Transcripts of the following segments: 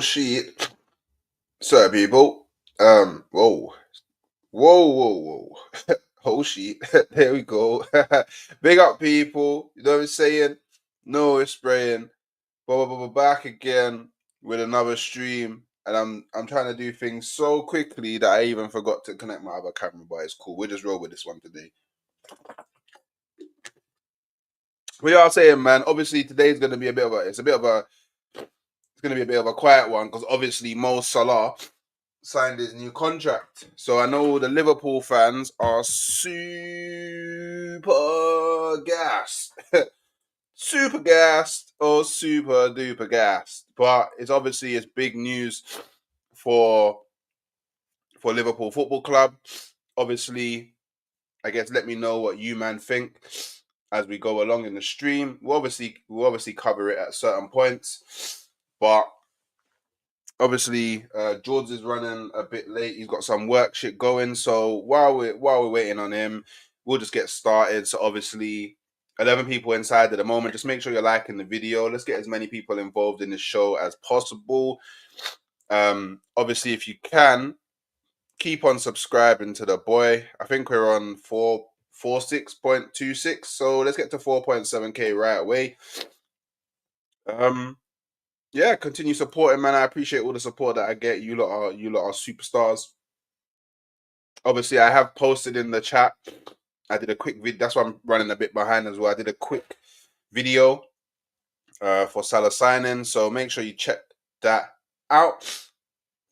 shit. So people. Whoa. Whoa. Oh shit. There we go. Big up people. You know what I'm saying? No, it's spraying. But back again with another stream. And I'm trying to do things so quickly that I even forgot to connect my other camera, but it's cool. We'll just roll with this one today. We are saying, man, obviously today's gonna be a bit of a quiet one because obviously Mo Salah signed his new contract. So I know the Liverpool fans are super gassed. Super gassed or super duper gassed. But it's big news for Liverpool Football Club. Obviously, I guess let me know what you man think as we go along in the stream. We'll obviously cover it at certain points. But obviously, George is running a bit late. He's got some work shit going. So while we're waiting on him, we'll just get started. So obviously, 11 people inside at the moment. Just make sure you're liking the video. Let's get as many people involved in the show as possible. Obviously, if you can, keep on subscribing to the boy. I think we're on 446.26. So let's get to 4.7k right away. Yeah, continue supporting, man. I appreciate all the support that I get. You lot are superstars. Obviously, I have posted in the chat. I did a quick video. That's why I'm running a bit behind as well. I did a quick video for Salah signing. So make sure you check that out.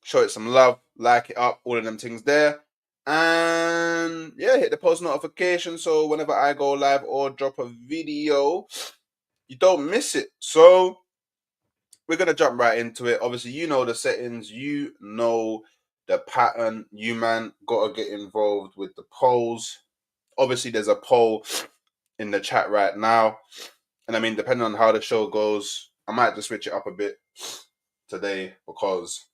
Show it some love. Like it up. All of them things there. And yeah, hit the post notification so whenever I go live or drop a video, you don't miss it. So we're going to jump right into it. Obviously, you know the settings. You know the pattern. You, man, got to get involved with the polls. Obviously, there's a poll in the chat right now. And I mean, depending on how the show goes, I might just switch it up a bit today because,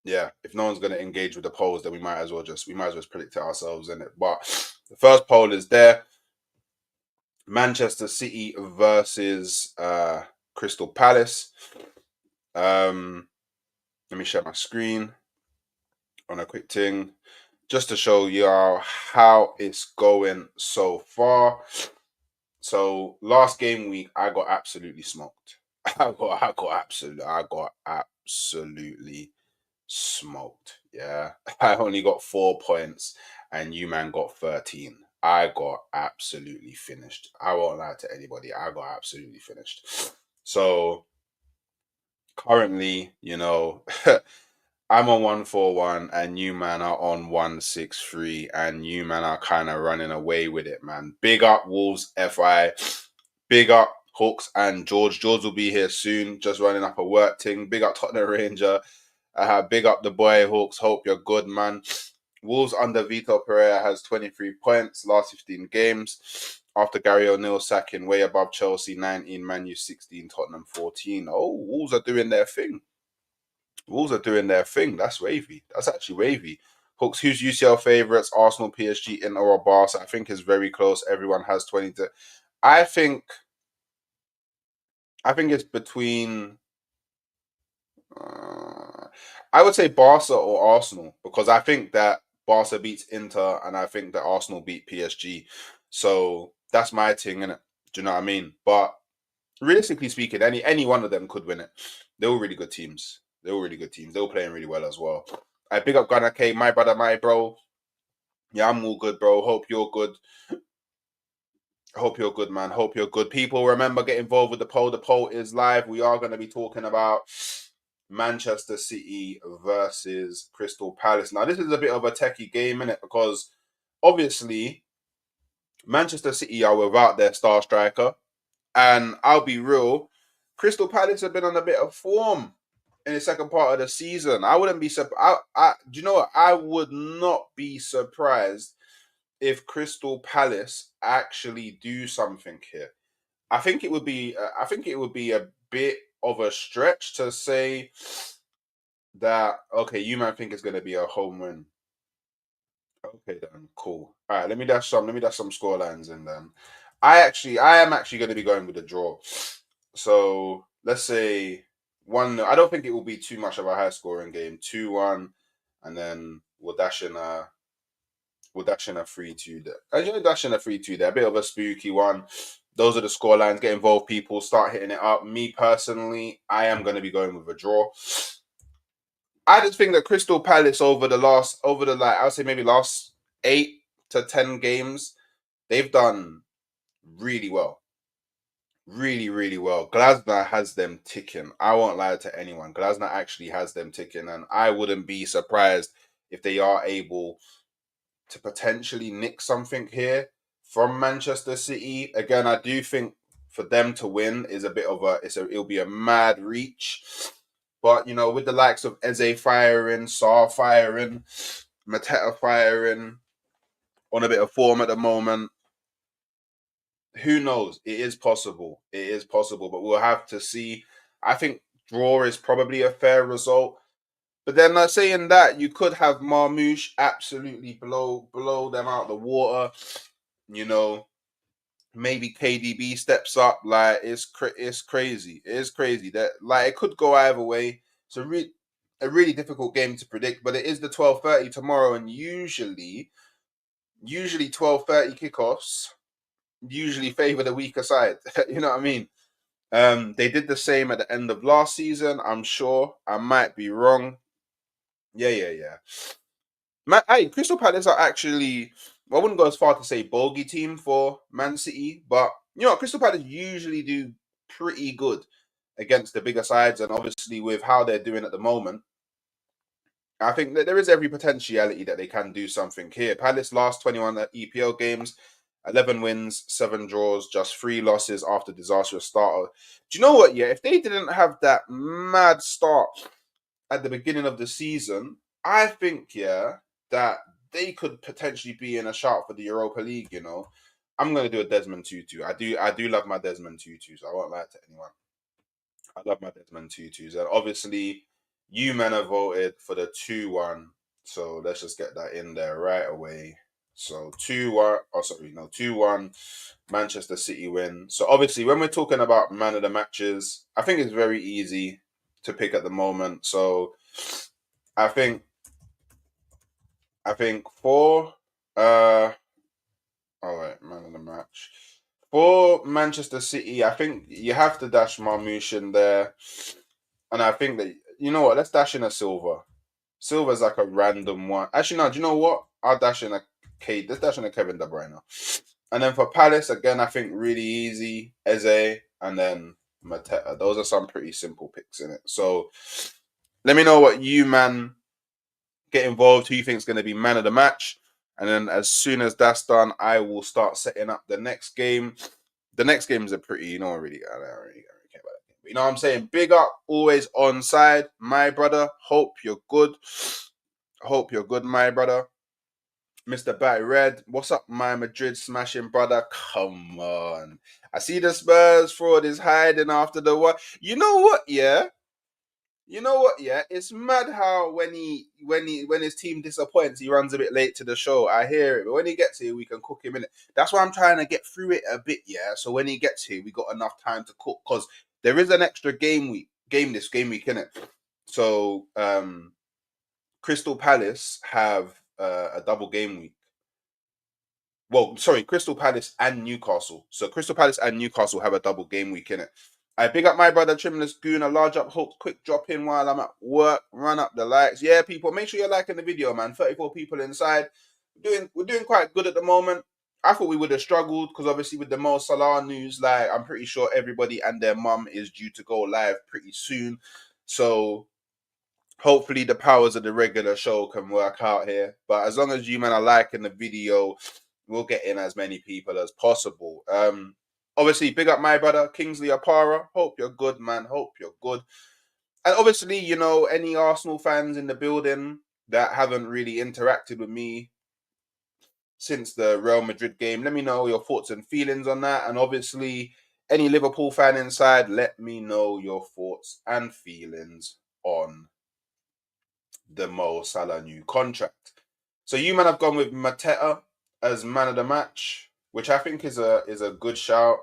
yeah, if no one's going to engage with the polls, then we might as well just predict it ourselves, in it. But the first poll is there. Manchester City versus Crystal Palace. Let me share my screen on a quick thing just to show you how it's going so far. So last game week, I got absolutely smoked. I got absolutely smoked. Yeah, I only got 4 points, and you man got 13. I got absolutely finished. I won't lie to anybody. I got absolutely finished. So currently, you know, I'm on 141 and you man are on 163 and you man are kind of running away with it, man. Big up Wolves FI. Big up Hawks and George. George will be here soon, just running up a work thing. Big up Tottenham Ranger. Big up the boy Hawks. Hope you're good, man. Wolves under Vitor Pereira has 23 points, last 15 games. After Gary O'Neill sacking, way above Chelsea 19, Man U 16, Tottenham 14. Oh, Wolves are doing their thing. Wolves are doing their thing. That's wavy. That's actually wavy. Hooks, who's UCL favourites? Arsenal, PSG, Inter, or Barca? I think is very close. Everyone has 20 to... I think it's between... I would say Barca or Arsenal because I think that Barca beats Inter and I think that Arsenal beat PSG. So that's my thing, innit? Do you know what I mean? But realistically speaking, any one of them could win it. They're all really good teams. They were playing really well as well. I big up Gunnar K, my brother, my bro. Yeah, I'm all good, bro. Hope you're good. Hope you're good, man. Hope you're good. People, remember, get involved with the poll. The poll is live. We are going to be talking about Manchester City versus Crystal Palace. Now, this is a bit of a techie game, innit? Because obviously, Manchester City are without their star striker. And I'll be real, Crystal Palace have been on a bit of form in the second part of the season. I wouldn't be surprised. Do you know what? I would not be surprised if Crystal Palace actually do something here. I think it would be a bit of a stretch to say that. Okay, you might think it's going to be a home win. Okay, then cool. All right, let me dash some score lines in then. I am actually going to be going with a draw. So let's say 1-0. I don't think it will be too much of a high scoring game. 2-1, and then we'll dash in a 3-2 there. I enjoy dashing a 3-2 there. A bit of a spooky one. Those are the score lines. Get involved, people. Start hitting it up. Me personally, I am going to be going with a draw. I just think that Crystal Palace over the I would say maybe last 8 to 10 games, they've done really well. Really, really well. Glasner has them ticking. I won't lie to anyone. Glasner actually has them ticking, and I wouldn't be surprised if they are able to potentially nick something here from Manchester City. Again, I do think for them to win is a bit of it'll be a mad reach. But with the likes of Eze firing, Sarr firing, Mateta firing, on a bit of form at the moment, who knows? It is possible. It is possible, but we'll have to see. I think draw is probably a fair result. But then saying that, you could have Marmoush absolutely blow them out the water. Maybe KDB steps up. Like it's crazy. It is crazy that it could go either way. It's a really difficult game to predict. But it is the 12:30 tomorrow, and usually 12:30 kickoffs usually favor the weaker side. You know what I mean? They did the same at the end of last season. I'm sure. I might be wrong. Yeah. Hey, Crystal Palace are actually, I wouldn't go as far to say bogey team for Man City, but Crystal Palace usually do pretty good against the bigger sides, and obviously with how they're doing at the moment, I think that there is every potentiality that they can do something here. Palace last 21 EPL games, 11 wins, 7 draws, just 3 losses after disastrous start. Do you know what? Yeah, if they didn't have that mad start at the beginning of the season, I think that they could potentially be in a shout for the Europa League. I'm gonna do a Desmond Tutu. I do love my Desmond Tutus. I won't lie to anyone. I love my Desmond Tutus, and obviously, you men have voted for the 2-1. So let's just get that in there right away. So 2-1. Oh, sorry, no 2-1. Manchester City win. So obviously, when we're talking about man of the matches, I think it's very easy to pick at the moment. So I think for all right, man of the match. For Manchester City, I think you have to dash Marmoush in there. And I think that, you know what, let's dash in a Silver. Silver's like a random one. Actually, no, do you know what? I'll dash in let's dash in a Kevin De Bruyne. And then for Palace, again, I think really easy. Eze and then Mateta. Those are some pretty simple picks in it. So let me know what you, man, get involved, who you think is going to be man of the match. And then as soon as that's done, I will start setting up the next game. The next games are pretty, I don't really care about that game. But you know what I'm saying? Big up, always on side, my brother. Hope you're good. My brother. Mr. Batty Red, what's up, my Madrid smashing brother? Come on. I see the Spurs fraud is hiding after the what? You know what, yeah? It's mad how when his team disappoints, he runs a bit late to the show. I hear it, but when he gets here, we can cook him in it. That's why I'm trying to get through it a bit, yeah. So when he gets here, we got enough time to cook because there is an extra game week in it. So Crystal Palace have a double game week. Well, sorry, Crystal Palace and Newcastle. So Crystal Palace and Newcastle have a double game week in it. I big up my brother Trimless Goon, a large up hope, quick drop in while I'm at work, run up the likes. Yeah, people, make sure you're liking the video, man. 34 people inside. We're doing quite good at the moment. I thought we would have struggled because obviously with the Mo Salah news, I'm pretty sure everybody and their mum is due to go live pretty soon. So hopefully the powers of the regular show can work out here. But as long as you, man, are liking the video, we'll get in as many people as possible. Obviously, big up my brother, Kingsley Apara. Hope you're good, man. Hope you're good. And obviously, any Arsenal fans in the building that haven't really interacted with me since the Real Madrid game, let me know your thoughts and feelings on that. And obviously, any Liverpool fan inside, let me know your thoughts and feelings on the Mo Salah new contract. So you, man, have gone with Mateta as man of the match, which I think is a good shout.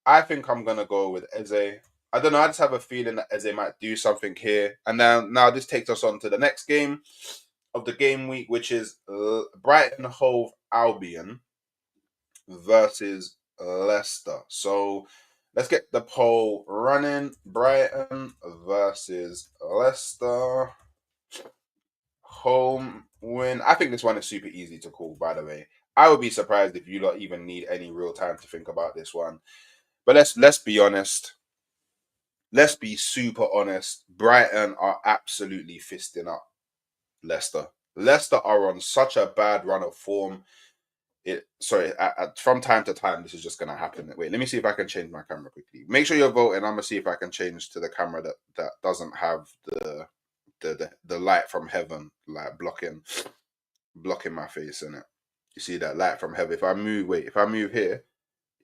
I think I'm gonna go with Eze. I don't know. I just have a feeling that Eze might do something here. And now this takes us on to the next game of the game week, which is Brighton Hove Albion versus Leicester. So let's get the poll running. Brighton versus Leicester. Home win. I think this one is super easy to call, by the way. I would be surprised if you lot even need any real time to think about this one. But let's be honest. Let's be super honest. Brighton are absolutely fisting up Leicester. Leicester are on such a bad run of form. From time to time, this is just gonna happen. Wait, let me see if I can change my camera quickly. Make sure you're voting. I'm gonna see if I can change to the camera that doesn't have the light from heaven like blocking my face in it. You see that light from heaven? If I move here,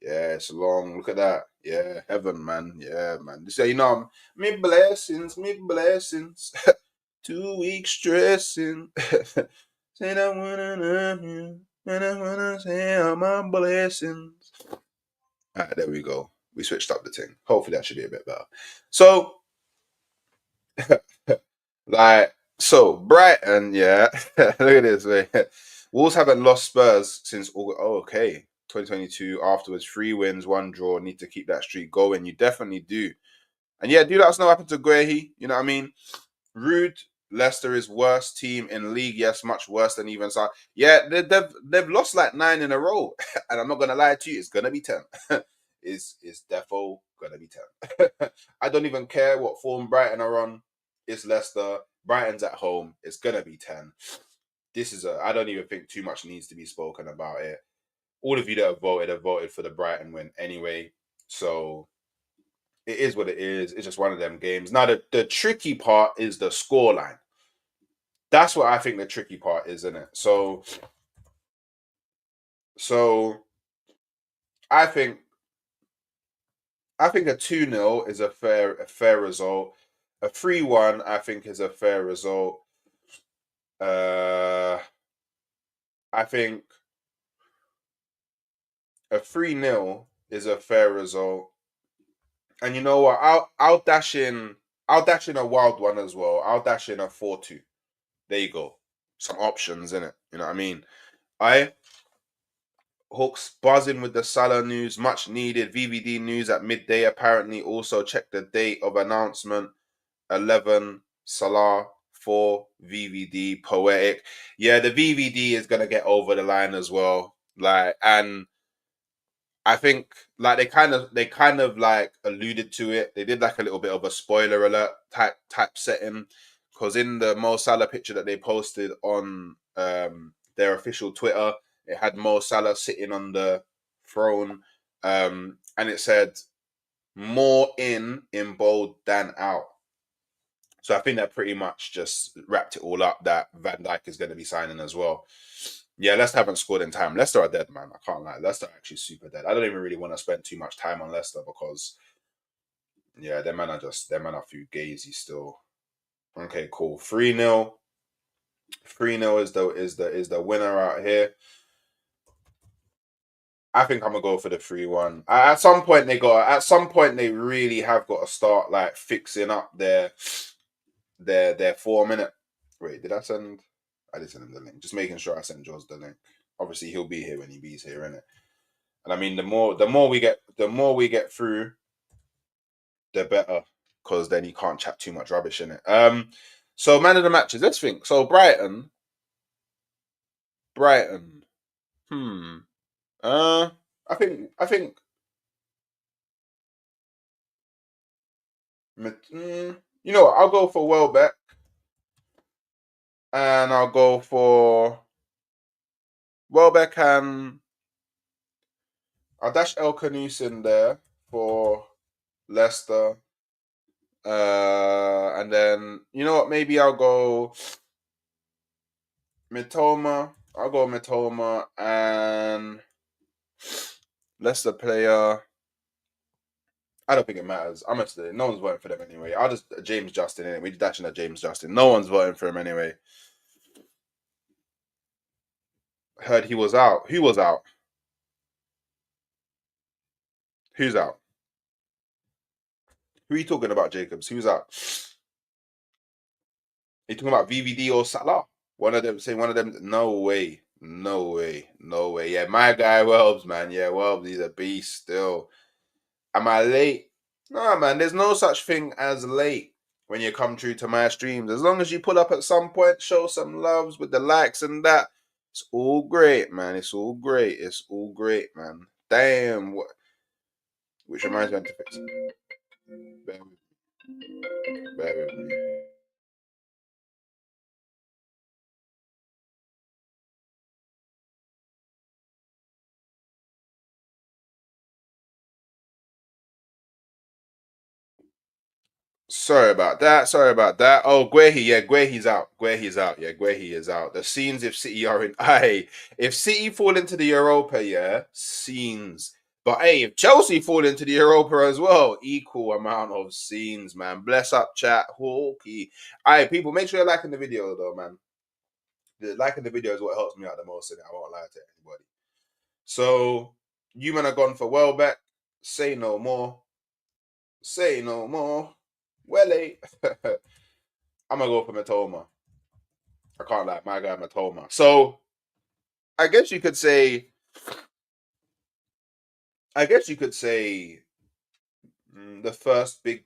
yeah, it's long. Look at that. Yeah, heaven, man. Yeah, man. This, me blessings, me blessings. 2 weeks stressing. Say I wanna love you, and I wanna say all my blessings. All right, there we go. We switched up the thing. Hopefully that should be a bit better. So, Brighton, yeah. Look at this, man. Wolves haven't lost Spurs since August. Oh, okay. 2022 afterwards, 3 wins, 1 draw. Need to keep that streak going. You definitely do. And yeah, do let us know what happened to Guehi. You know what I mean? Rude. Leicester is worst team in league. Yes, much worse than even so. Yeah, they've lost like 9 in a row, and I'm not gonna lie to you, it's gonna be 10. It's defo gonna be 10. I don't even care what form Brighton are on. It's Leicester. Brighton's at home. It's gonna be 10. I don't even think too much needs to be spoken about it. All of you that have voted for the Brighton win anyway. So it is what it is. It's just one of them games. Now the tricky part is the scoreline. That's what I think the tricky part is, isn't it? So I think a 2-0 is a fair result. A 3-1 I think is a fair result. I think a 3-0 is a fair result. And you know what? I'll dash in a wild one as well. I'll dash in a 4-2. There you go. Some options in it. You know what I mean? I Hawks buzzing with the Salah news, much needed. VVD news at midday. Apparently, also check the date of announcement. 11 Salah, 4 VVD. Poetic. Yeah, the VVD is gonna get over the line as well. And I think they kind of like alluded to it. They did like a little bit of a spoiler alert type setting, because in the Mo Salah picture that they posted on their official Twitter, it had Mo Salah sitting on the throne, and it said more in bold than out. So I think that pretty much just wrapped it all up that Van Dijk is going to be signing as well. Yeah, Leicester haven't scored in time. Leicester are dead, man. I can't lie. Leicester are actually super dead. I don't even really want to spend too much time on Leicester because, yeah, their man are few gazy still. Okay, cool. 3-0. 3-0 is the winner out here. I think I'm gonna go for the 3-1. At some point they really have got to start like fixing up their 4 minute. Wait, did I send? I did send him the link. Just making sure I sent George the link. Obviously, he'll be here when he be's here, innit? And I mean, the more we get through, the better, because then you can't chat too much rubbish in it. So man of the matches. Let's think. So Brighton. Hmm. I think. You know what? I'll go for Welbeck, and I'll go for Welbeck and I'll dash El Canus in there for Leicester. And then you know what? Maybe I'll go Mitoma. I'll go Mitoma and Leicester player. I don't think it matters. I'm interested. No one's voting for them anyway. I'll just James Justin in it. We're dashing at James Justin. No one's voting for him anyway. Heard he was out. Who was out? Who's out? Who are you talking about, Jacobs? Who's out? You talking about VVD or Salah? One of them saying one of them. No way. No way. No way. Yeah, my guy Welbs, man. Yeah, Welbs, he's a beast still. Am I late? No, man. There's no such thing as late when you come through to my streams. As long as you pull up at some point, show some loves with the likes and that. It's all great, man. It's all great. It's all great, man. Damn. What? Which reminds me of to fix. Bear with, bear with me. Sorry about that. Sorry about that. Oh, Guehi, yeah, Guehi's out. Guehi's out. Yeah, Guehi is out. The scenes if City are in. Aye, if City fall into the Europa, yeah, scenes. But hey, if Chelsea fall into the Europa as well, equal amount of scenes, man. Bless up, chat. Hawkey. Aye, people, make sure you're liking the video though, man. Liking the video is what helps me out the most, and I won't lie to anybody. So you men are gone for Welbeck. Say no more. Say no more. Welly. I'm gonna go for Matoma. I can't lie, my guy Matoma. So I guess you could say, the first big.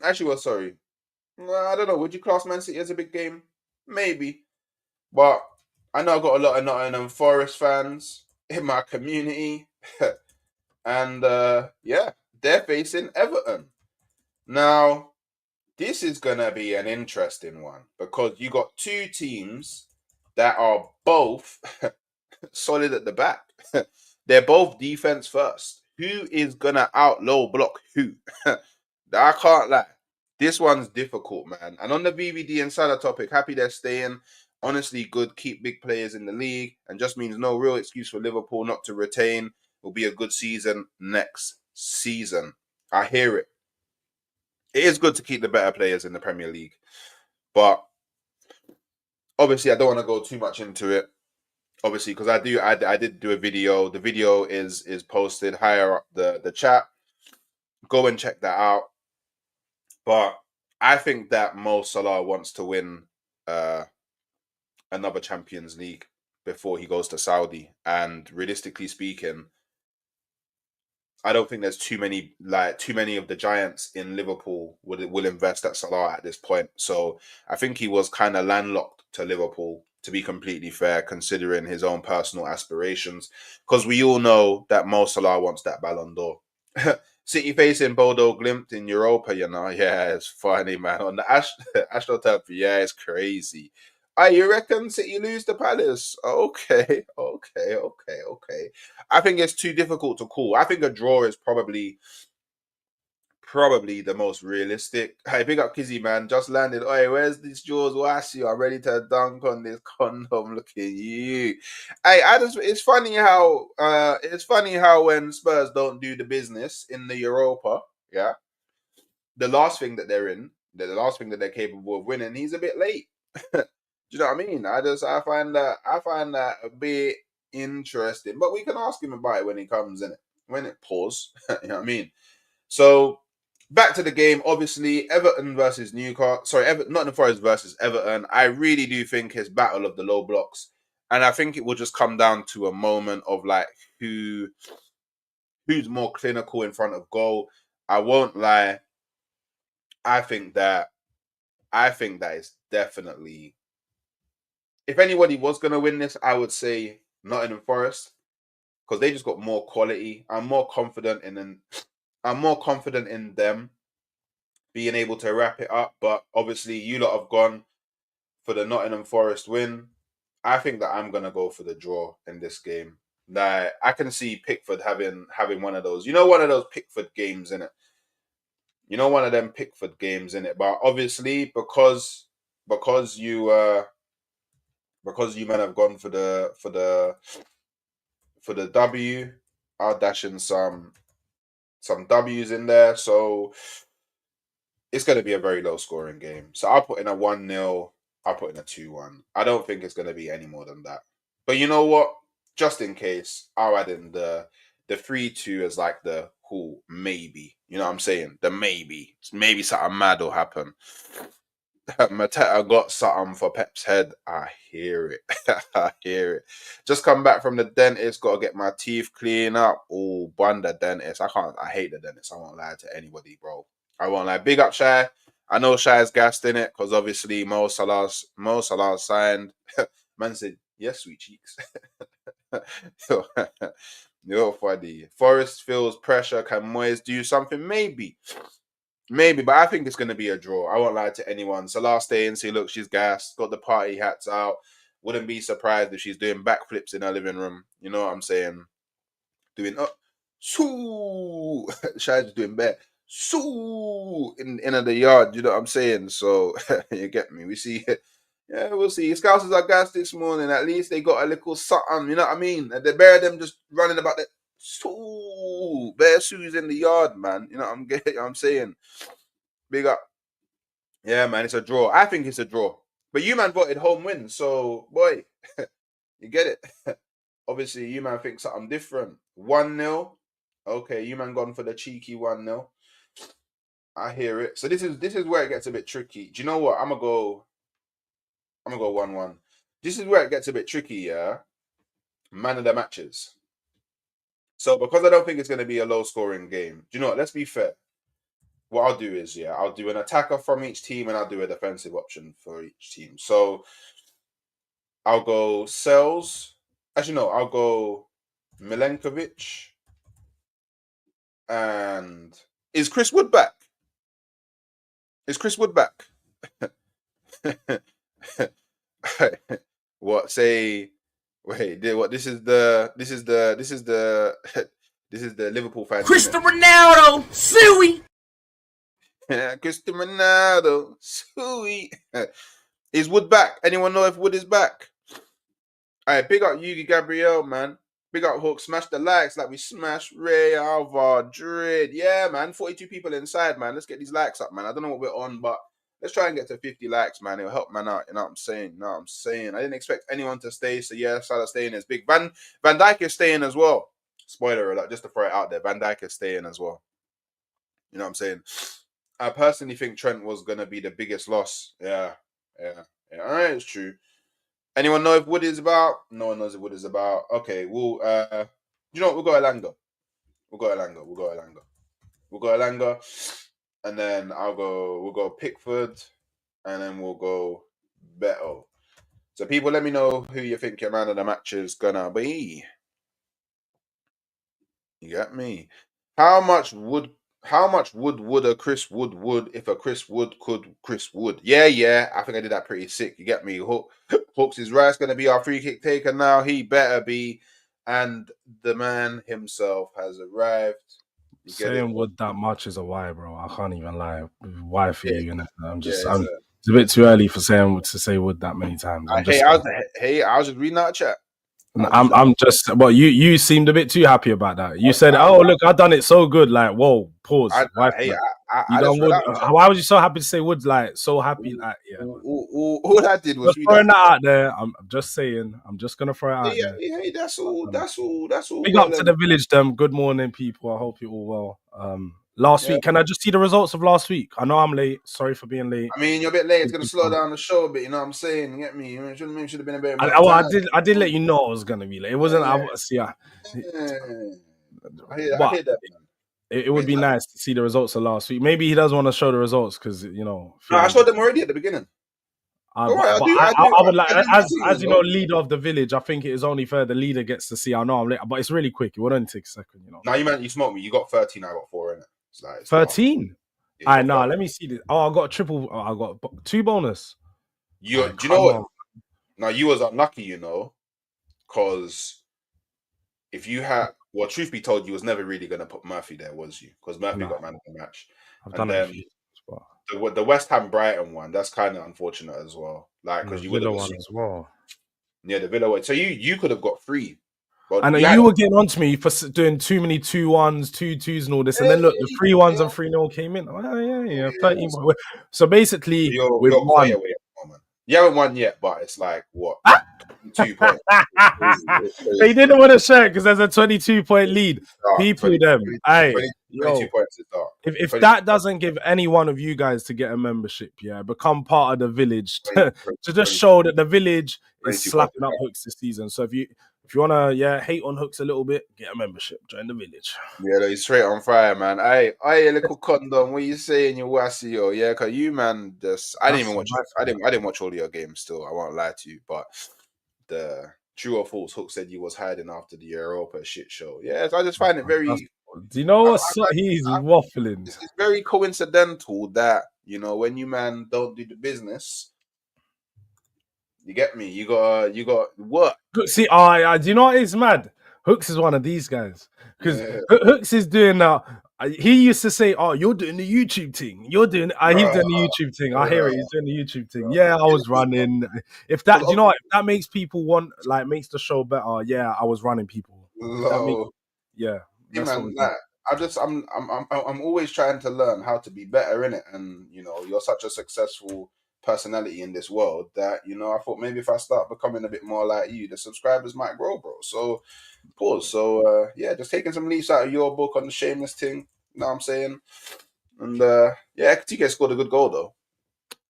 Actually, well, sorry, I don't know. Would you class Man City as a big game? Maybe, but I know I got a lot of Nottingham Forest fans in my community, and yeah, they're facing Everton now. This is gonna be an interesting one because you got two teams that are both solid at the back. They're both defense first. Who is gonna out low block who? I can't lie. This one's difficult, man. And on the VVD insider topic, happy they're staying. Honestly, good. Keep big players in the league, and just means no real excuse for Liverpool not to retain. Will be a good season next season. I hear it. It is good to keep the better players in the Premier League, but obviously, I don't want to go too much into it. Obviously, because I did do a video. The video is posted higher up the chat. Go and check that out. But I think that Mo Salah wants to win uh, another Champions League before he goes to Saudi. And realistically speaking, I don't think there's too many of the giants in Liverpool will invest at Salah at this point. So I think he was kind of landlocked to Liverpool, to be completely fair, considering his own personal aspirations. Because we all know that Mo Salah wants that Ballon d'Or. City facing Bodo Glimt in Europa, you know. Yeah, it's funny, man. On the AstroTurf, yeah, it's crazy. You reckon City lose the Palace? Okay, okay, okay, okay. I think it's too difficult to call. I think a draw is probably the most realistic. Hey, big up Kizzy, man. Just landed. Hey, where's this Jaws Washi? I'm ready to dunk on this condom. Look at you. Hey, it's funny how when Spurs don't do the business in the Europa, yeah, the last thing that they're in, the last thing that they're capable of winning, he's a bit late. Do you know what I mean? I find that a bit interesting. But we can ask him about it when he comes in it. When it pause. You know what I mean? So back to the game. Obviously, Everton versus Newcastle. Sorry, Nottingham Forest versus Everton. I really do think it's battle of the low blocks, and I think it will just come down to a moment of like who's more clinical in front of goal. I won't lie. I think that it's definitely. If anybody was going to win this, I would say Nottingham Forest because they just got more quality. I'm more confident in them being able to wrap it up. But obviously, you lot have gone for the Nottingham Forest win. I think that I'm gonna go for the draw in this game. Like I can see Pickford having one of those, one of those Pickford games in it. One of them Pickford games in it. But obviously, because you men have gone for the W, I'll dash in some W's in there. So it's going to be a very low scoring game. So I'll put in a 1-0. I'll put in a 2-1. I don't think it's going to be any more than that. But you know what? Just in case, I'll add in the 3-2 as like the maybe. You know what I'm saying? The maybe something mad will happen. Mateta got something for Pep's head. I hear it. I hear it. Just come back from the dentist. Got to get my teeth cleaned up. Oh, bun the dentist. I hate the dentist. I won't lie to anybody, bro. I won't lie. Big up Shy. I know Shy's gassed in it because obviously Mo Salah signed. Man said, yes, sweet cheeks. You're funny. Forest feels pressure. Can Moyes do something? Maybe, but I think it's going to be a draw. I won't lie to anyone. Salah staying, see, look, she's gassed, got the party hats out. Wouldn't be surprised if she's doing backflips in her living room. You know what I'm saying? Doing up, so Shai's doing bare, so in the yard. You know what I'm saying? So you get me. We see it. Yeah, we'll see. Scousers are gassed this morning. At least they got a little something. You know what I mean? And the bear them just running about the bare shoes in the yard, man. You know what I'm saying? Big up. Yeah, man, it's a draw. I think it's a draw. But you man voted home win, so boy, you get it. Obviously, you man think something different. 1-0. Okay, you man gone for the cheeky 1-0. I hear it. So this is where it gets a bit tricky. Do you know what? I'm gonna go 1-1. This is where it gets a bit tricky, yeah. Man of the matches. So because I don't think it's gonna be a low scoring game, do you know what? Let's be fair. What I'll do is, I'll do an attacker from each team and I'll do a defensive option for each team. So I'll go Sells. Actually, no, I'll go Milenkovic. And is Chris Wood back? What say? Wait, what? This is the Liverpool fan. Cristiano Ronaldo, suey. Cristiano Ronaldo, sweet. Is Wood back? Anyone know if Wood is back? All right, big up Yugi Gabriel, man. Big up Hook. Smash the likes like we smash Ray Alva Dread. Yeah, man. 42 people inside, man. Let's get these likes up, man. I don't know what we're on, but let's try and get to 50 likes, man. It'll help man out. You know what I'm saying? I didn't expect anyone to stay, so yeah, Salah staying is big. Van Dijk is staying as well. Spoiler alert, just to throw it out there. Van Dijk is staying as well. You know what I'm saying? I personally think Trent was going to be the biggest loss. Yeah. All right, it's true. Anyone know if Wood is about? No one knows if Wood is about. Okay, we'll you know what? We'll go Elanga. And then we'll go Pickford, and then we'll go Beto. So people, let me know who you think your man of the match is gonna be. You get me? How much would a Chris Wood if a Chris Wood could Chris Wood? Yeah. I think I did that pretty sick. You get me? Hooks is right. Going to be our free kick taker now. He better be. And the man himself has arrived. Saying Wood that much is a why, bro. I can't even lie. Why for you? And it's a bit too early for to say Wood that many times. I was just reading that chat. I'm just. Well, you seemed a bit too happy about that. You said, "Oh, look, I done it so good." Like, whoa, pause. Why was you so happy to say Wood? Like, so happy. Like, yeah. All I did was just throwing that out there. I'm just saying. I'm just gonna throw it out there. Hey, that's all. Big up to the village, them. Good morning, people. I hope you're all well. Last week, can I just see the results of last week? I know I'm late. Sorry for being late. I mean, you're a bit late. It's going to slow down the show a bit. You know what I'm saying? You get me? You should have been a bit more I did let you know I was going to be late. It wasn't... I hear that. It would be nice to see the results of last week. Maybe he does want to show the results because, you know... No, I showed them already at the beginning. I would like, as you know, leader of the village, I think it is only fair the leader gets to see. I know I'm late, but it's really quick. It would only take a second, you know. No, you smoked me. You got 13, I got 4 in it. 13? I know. Let me see this. Oh, I got a triple. I got 2 bonus. Do you know what? Now you was unlucky, you know, because if you had, well, truth be told, you was never really gonna put Murphy there, was you? Because Murphy got man of the match. I've done it. The West Ham Brighton one, that's kind of unfortunate as well. Like because you would have one as well. Yeah, the Villa one. So you could have got 3. And you were getting on to me for doing too many 2-1s, 2-2s, and all this. And then look, the 3-1s and 3-0 came in. Oh, yeah. 13. So basically, you're one. You haven't won yet, but it's like, what? 2 points. They didn't want to share because there's a 22-point lead. People, 20, them. 20, 22 Yo, points is dark. if 22 that doesn't give any one of you guys to get a membership, yeah, become part of the village to just show that the village is 22 points is slapping up dark. Hooks this season. So if you wanna hate on Hooks a little bit, get a membership, join the village. Yeah, he's straight on fire, man. I little condom. What you saying, you wassy, yo? Yeah, cause you, man, just I didn't even watch. I didn't watch all of your games. Still, I won't lie to you. But the true or false, Hook said you was hiding after the Europa shit show. Yeah, so I just find it very. Do you know what? He's waffling. It's very coincidental that when you man don't do the business, you get me. You got work. See, do you know what is mad? Hooks is one of these guys because Hooks is doing now. He used to say, "Oh, you're doing the YouTube thing. You're doing." He's doing the YouTube thing. I hear it. He's doing the YouTube thing. Yeah, I was running. If that, do you know what? If that makes people makes the show better. Yeah, I was running people. Yeah, man. I'm always trying to learn how to be better in it, and you're such a successful personality in this world that I thought maybe if I start becoming a bit more like you, the subscribers might grow, bro. So pause. So just taking some leaves out of your book on the shameless thing. You know what I'm saying? And TK scored a good goal though.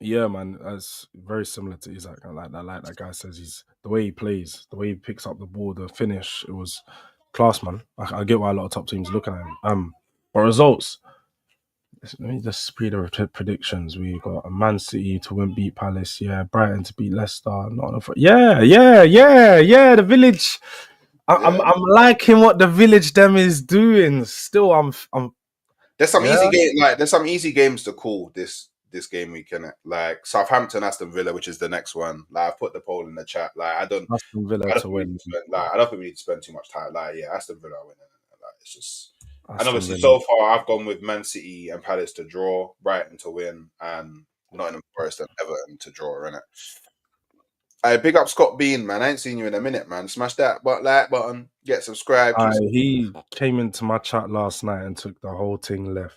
Yeah, man, that's very similar to Isaac. Like that guy says, he's the way he plays, the way he picks up the ball, the finish. It was class, man. I get why a lot of top teams looking at him. But results. Let me just read the predictions. We got a Man City to win, beat Palace. Yeah, Brighton to beat Leicester. Yeah. The village. I'm liking what the village them is doing. Still, I'm. There's some easy game. Like there's some easy games to call this game week, innit? Like Southampton, Aston Villa, which is the next one. Like I've put the poll in the chat. Like Aston Villa to win. I don't think we need to spend too much time. Like Aston Villa winning. Like it's just. And obviously, so far, I've gone with Man City and Palace to draw, Brighton to win, and Nottingham Forest and Everton to draw, innit? Hey, big up Scott Bean, man. I ain't seen you in a minute, man. Smash that like button, get subscribed. He came into my chat last night and took the whole thing left.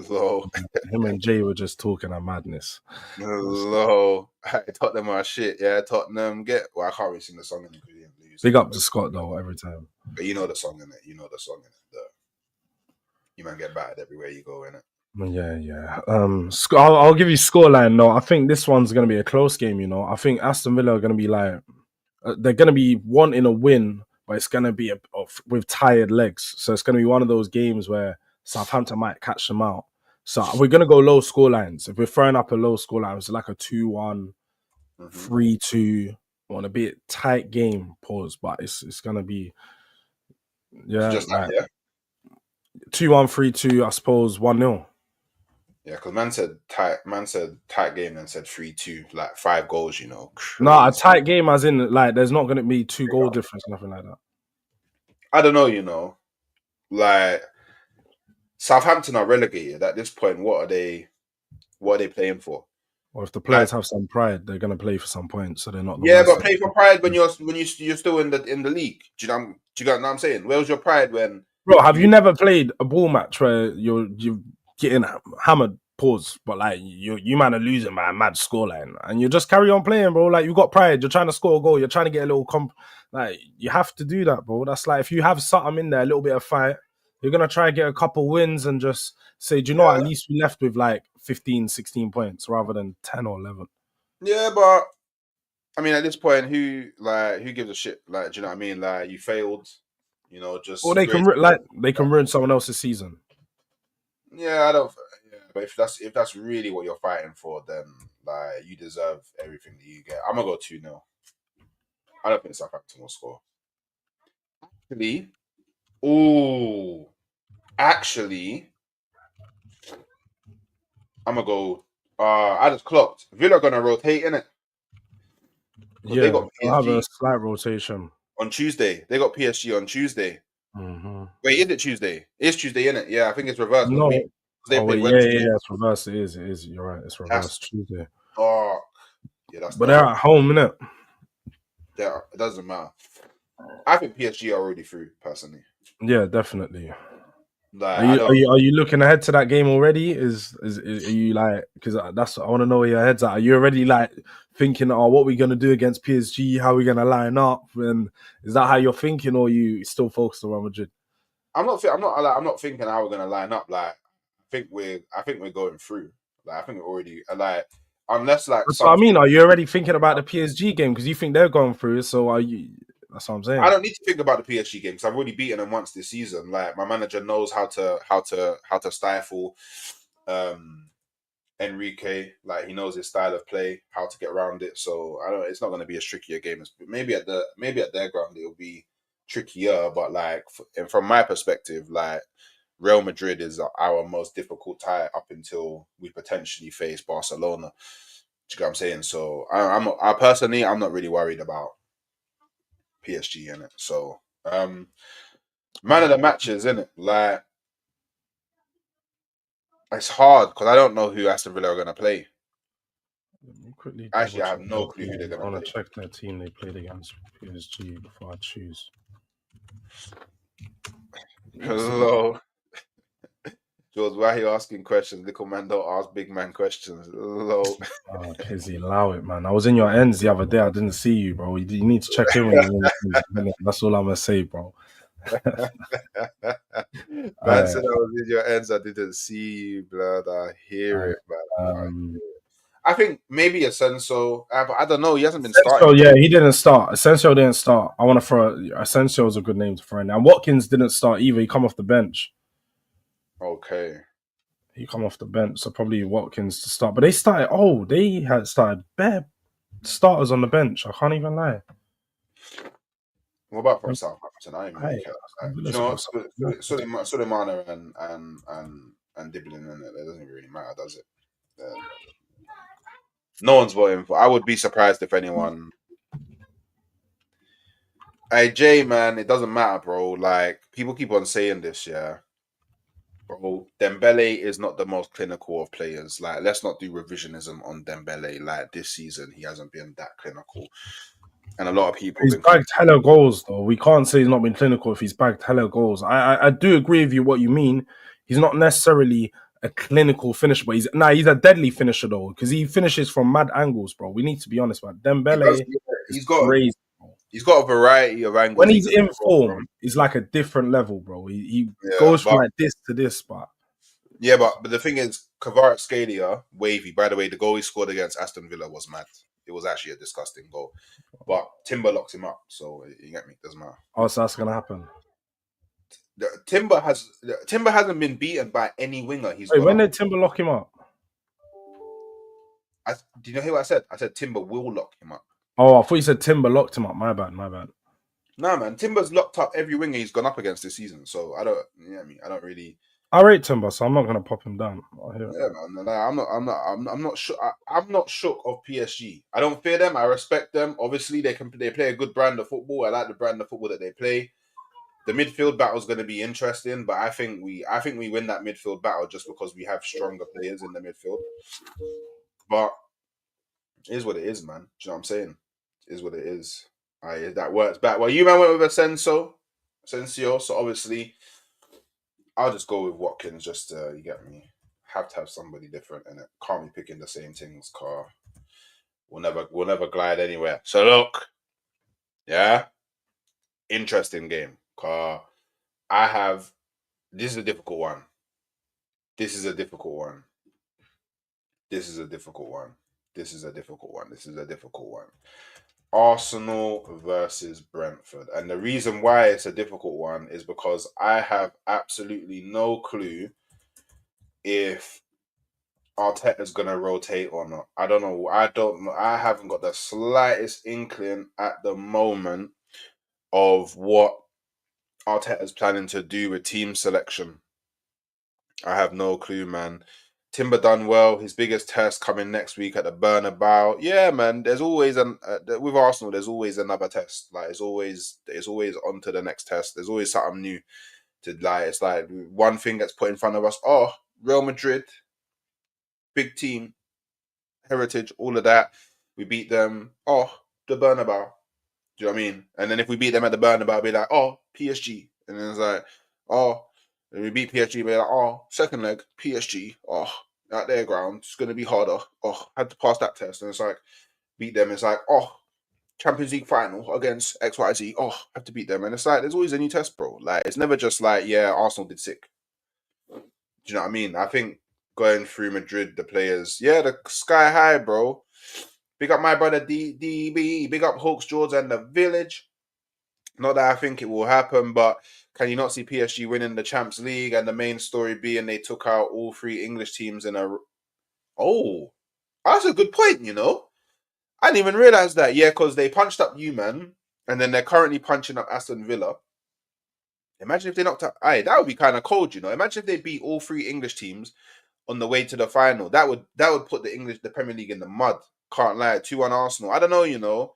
Low. Him and Jay were just talking of madness. Low. Tottenham are shit, yeah. Tottenham I can't really sing the song in the video. Big up to Scott though, every time. But you know the song in it. You man get battered everywhere you go, innit? Yeah. I'll give you scoreline. No, I think this one's gonna be a close game. I think Aston Villa are gonna be like they're gonna be wanting a win, but it's gonna be with tired legs. So it's gonna be one of those games where Southampton might catch them out. So we're gonna go low scorelines. If we're throwing up a low scoreline, it's like a 2-1, 3-2. On a bit tight game. Pause, but it's gonna be just like 2-1, 3-2. I suppose 1-0. Yeah, because man said tight game and said 3-2, like 5 goals. Crazy. No, a tight game as in like there's not going to be 2 goal difference, nothing like that. I don't know. Like Southampton are relegated at this point. What are they playing for? Well, if the players have some pride, they're going to play for some points, so they're not. But play for pride when you're still in the league. Do you get what I'm saying? Where was your pride when? Bro, have you never played a ball match where you're getting hammered? Pause, but like you man are losing by a mad scoreline, and you just carry on playing, bro. Like you got pride, you're trying to score a goal, you're trying to get a little like you have to do that, bro. That's like if you have something in there, a little bit of fight, you're gonna try and get a couple wins and just say, do you know what? At least we left with like 15, 16 points rather than 10 or 11. Yeah, but I mean, at this point, who gives a shit? Like, do you know what I mean? Like, you failed, just. Or they can ruin someone else's season. Yeah, I don't. Yeah, but if that's really what you're fighting for, then like you deserve everything that you get. I'm gonna go 2-0. I don't think Southampton will score. Actually, I'm gonna go. I just clocked. Villa gonna rotate, innit? Yeah, they got PSG have a slight rotation on Tuesday. They got PSG on Tuesday. Mm-hmm. Wait, is it Tuesday? It's Tuesday, innit? Yeah, I think it's reversed. No. It's reversed. It is. You're right. It's reversed. Tuesday. Oh, yeah, that's. But they're at home, innit? Yeah, it doesn't matter. I think PSG are already through, personally. Yeah, definitely. Like, are you looking ahead to that game already? Are you like, because that's I want to know where your head's at. Are you already like thinking, what are we gonna do against PSG? How are we gonna line up? And is that how you're thinking, or are you still focused on Real Madrid? I'm not thinking how we're gonna line up. Like, I think we're going through. Like, I think we're already like, unless like That's what I something. mean. Are you already thinking about the PSG game because you think they're going through? So are you? That's what I'm saying. I don't need to think about the PSG game because I've already beaten them once this season. Like, my manager knows how to stifle Enrique. Like, he knows his style of play, how to get around it. So I don't. It's not going to be as tricky a game as maybe at their ground it'll be trickier. But like, and from my perspective, like, Real Madrid is our most difficult tie up until we potentially face Barcelona. Do you get what I'm saying? So I personally, I'm not really worried about PSG in it. So man of the matches, in it, like, it's hard because I don't know who Aston Villa are going to play. Let me quickly double Actually, I have check their no clue who they're team. going I to want play. to check their team they played against PSG before I choose. Hello, George. Why are you asking questions? Little man don't ask big man questions. Hello. Oh, Kizzy, allow it, man. I was in your ends the other day. I didn't see you, bro. You need to check in when you're in your ends. That's all I'm gonna say, bro. Man Alright, said I was in your ends. I didn't see you, blood. I hear alright. it, man. Um, I think maybe Asensio. But I don't know. He hasn't been Asensio, starting. yeah, he didn't start. Asensio didn't start. I want to throw Asensio is a good name to throw in. And Watkins didn't start either. He come off the bench. Okay. He come off the bench, so probably Watkins to start. But they started. Oh, they had started bare starters on the bench. I can't even lie. What about from Southampton? I didn't really Hey, care. Like, do you Villa's know got what? some- Suleiman and Diblin in it. It doesn't really matter, does it? No one's voting for. I would be surprised if anyone. Hey Jay, man, it doesn't matter, bro. Like, people keep on saying this, yeah. Bro, Dembele is not the most clinical of players. Like, let's not do revisionism on Dembele. Like, this season, he hasn't been that clinical, and a lot of people have He's been. bagged hella goals though. We can't say he's not been clinical if he's bagged hella goals. I do agree with you what you mean. He's not necessarily a clinical finisher, but he's a deadly finisher though because he finishes from mad angles, bro. We need to be honest, man. He does. Dembele Yeah, is crazy. Bro. he's got a variety of When angles he he's can in score from. form, it's like a different level, bro. He Yeah, goes from but like this to this, but the thing is, Kvaratskhelia, wavy. By the way, the goal he scored against Aston Villa was mad. It was actually a disgusting goal. But Timber locks him up, so you get me. Doesn't matter. oh, so that's gonna happen. Timber hasn't been beaten by any winger. He's Wait, gone when up. did Timber lock him up? Do you know hear what I said? I said Timber will lock him up. Oh, I thought you said Timber locked him up. My bad, my bad. Nah, man, Timber's locked up every winger he's gone up against this season. So I don't, you know what I mean, I don't really. I rate Timber, so I'm not gonna pop him down. I hear it. Yeah, man. Like, I'm not shook. I'm not shook of PSG. I don't fear them. I respect them. Obviously, they play a good brand of football. I like the brand of football that they play. The midfield battle is going to be interesting, but I think we win that midfield battle just because we have stronger players in the midfield. But it is what it is, man. Do you know what I'm saying? It is what it is. That works back. Well, you man went with Asensio. So obviously, I'll just go with Watkins. Just you get me. Have to have somebody different in it. Can't be picking the same things. Car. We'll never glide anywhere. So look, yeah, interesting game. Car. I have. This is a difficult one. This is a difficult one. This is a difficult one. This is a difficult one. This is a difficult one. Arsenal versus Brentford. And the reason why it's a difficult one is because I have absolutely no clue if Arteta's going to rotate or not. I don't know. I don't know. I haven't got the slightest inkling at the moment of what Arteta's planning to do with team selection. I have no clue, man. Timber done well. His biggest test coming next week at the Bernabeu. Yeah, man. There's always with Arsenal. There's always another test. Like it's always on to the next test. There's always something new to like. It's like one thing gets put in front of us. Oh, Real Madrid, big team, heritage, all of that. We beat them. Oh, the Bernabeu. Do you know what I mean? And then if we beat them at the Bernabeu, I'll be like, oh, PSG. And then it's like, oh, and we beat PSG, we're like, oh, second leg, PSG. Oh, at their ground, it's going to be harder. Oh, had to pass that test. And it's like, beat them. It's like, oh. Champions League final against XYZ. Oh, I have to beat them. And it's like, there's always a new test, bro. Like, it's never just like, yeah, Arsenal did sick. Do you know what I mean? I think going through Madrid, the players, yeah, the sky high, bro. Big up my brother DB. Big up Hawks, George, and the Village. Not that I think it will happen, but can you not see PSG winning the Champions League and the main story being they took out all three English teams in a... Oh, that's a good point, you know? I didn't even realize that. Yeah, because they punched up you, man, and then they're currently punching up Aston Villa. Imagine if they knocked out... Aye, that would be kind of cold, you know? Imagine if they beat all three English teams on the way to the final. That would put the Premier League in the mud. Can't lie. 2-1 Arsenal. I don't know, you know.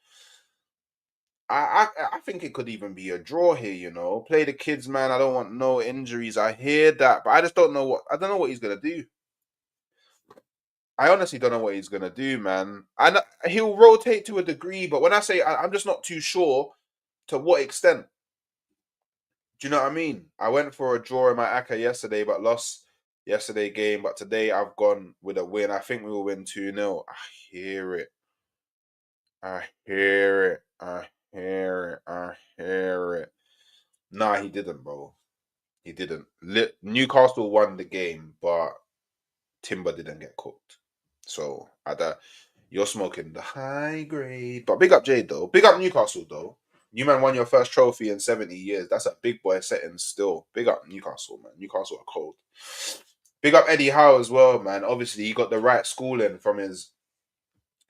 I think it could even be a draw here, you know. Play the kids, man. I don't want no injuries. I hear that, but I just don't know what he's gonna do. I honestly don't know what he's gonna do, man. I know he'll rotate to a degree, but when I say I'm just not too sure to what extent. Do you know what I mean? I went for a draw in my ACCA yesterday, but lost yesterday game. But today I've gone with a win. I think we will win 2-0. I hear it. I hear it. I hear it. I hear it. Nah, he didn't, bro. He didn't. Newcastle won the game, but Timber didn't get cooked. So you're smoking the high grade. But big up Jade though. Big up Newcastle though. You man won your first trophy in 70 years. That's a big boy setting still. Big up Newcastle, man. Newcastle are cold. Big up Eddie Howe as well, man. Obviously, he got the right schooling from his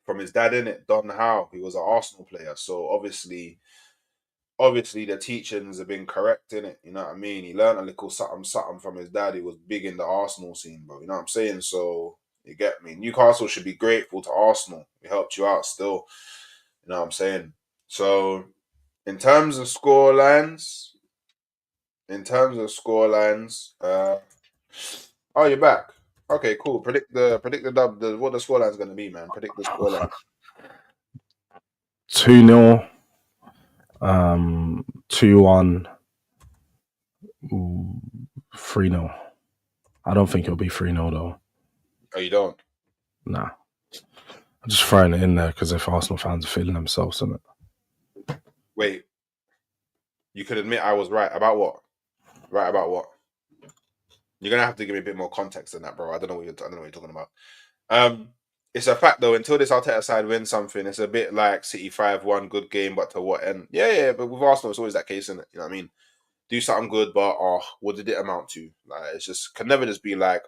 dad, innit? Don Howe. He was an Arsenal player. So obviously the teachings have been correct, innit? You know what I mean? He learned a little something from his dad. He was big in the Arsenal scene, bro. You know what I'm saying? So you get me. Newcastle should be grateful to Arsenal. We helped you out still. You know what I'm saying? So in terms of scorelines, oh, you're back. Okay, cool. Predict the dub. What the scoreline's gonna be, man. Predict the scoreline. 2-0, 2-1, 3-0. I don't think it'll be 3-0 though. Oh, you don't? Nah. I'm just throwing it in there because if Arsenal fans are feeling themselves, isn't it? Wait. You could admit I was right about what? Right about what? You're gonna have to give me a bit more context than that, bro. I don't know what you're talking about. It's a fact though. Until this Arteta side wins something, it's a bit like City 5-1, good game, but to what end? Yeah. But with Arsenal, it's always that case, isn't it? You know what I mean? Do something good, but what did it amount to? Like, it's just can never just be like,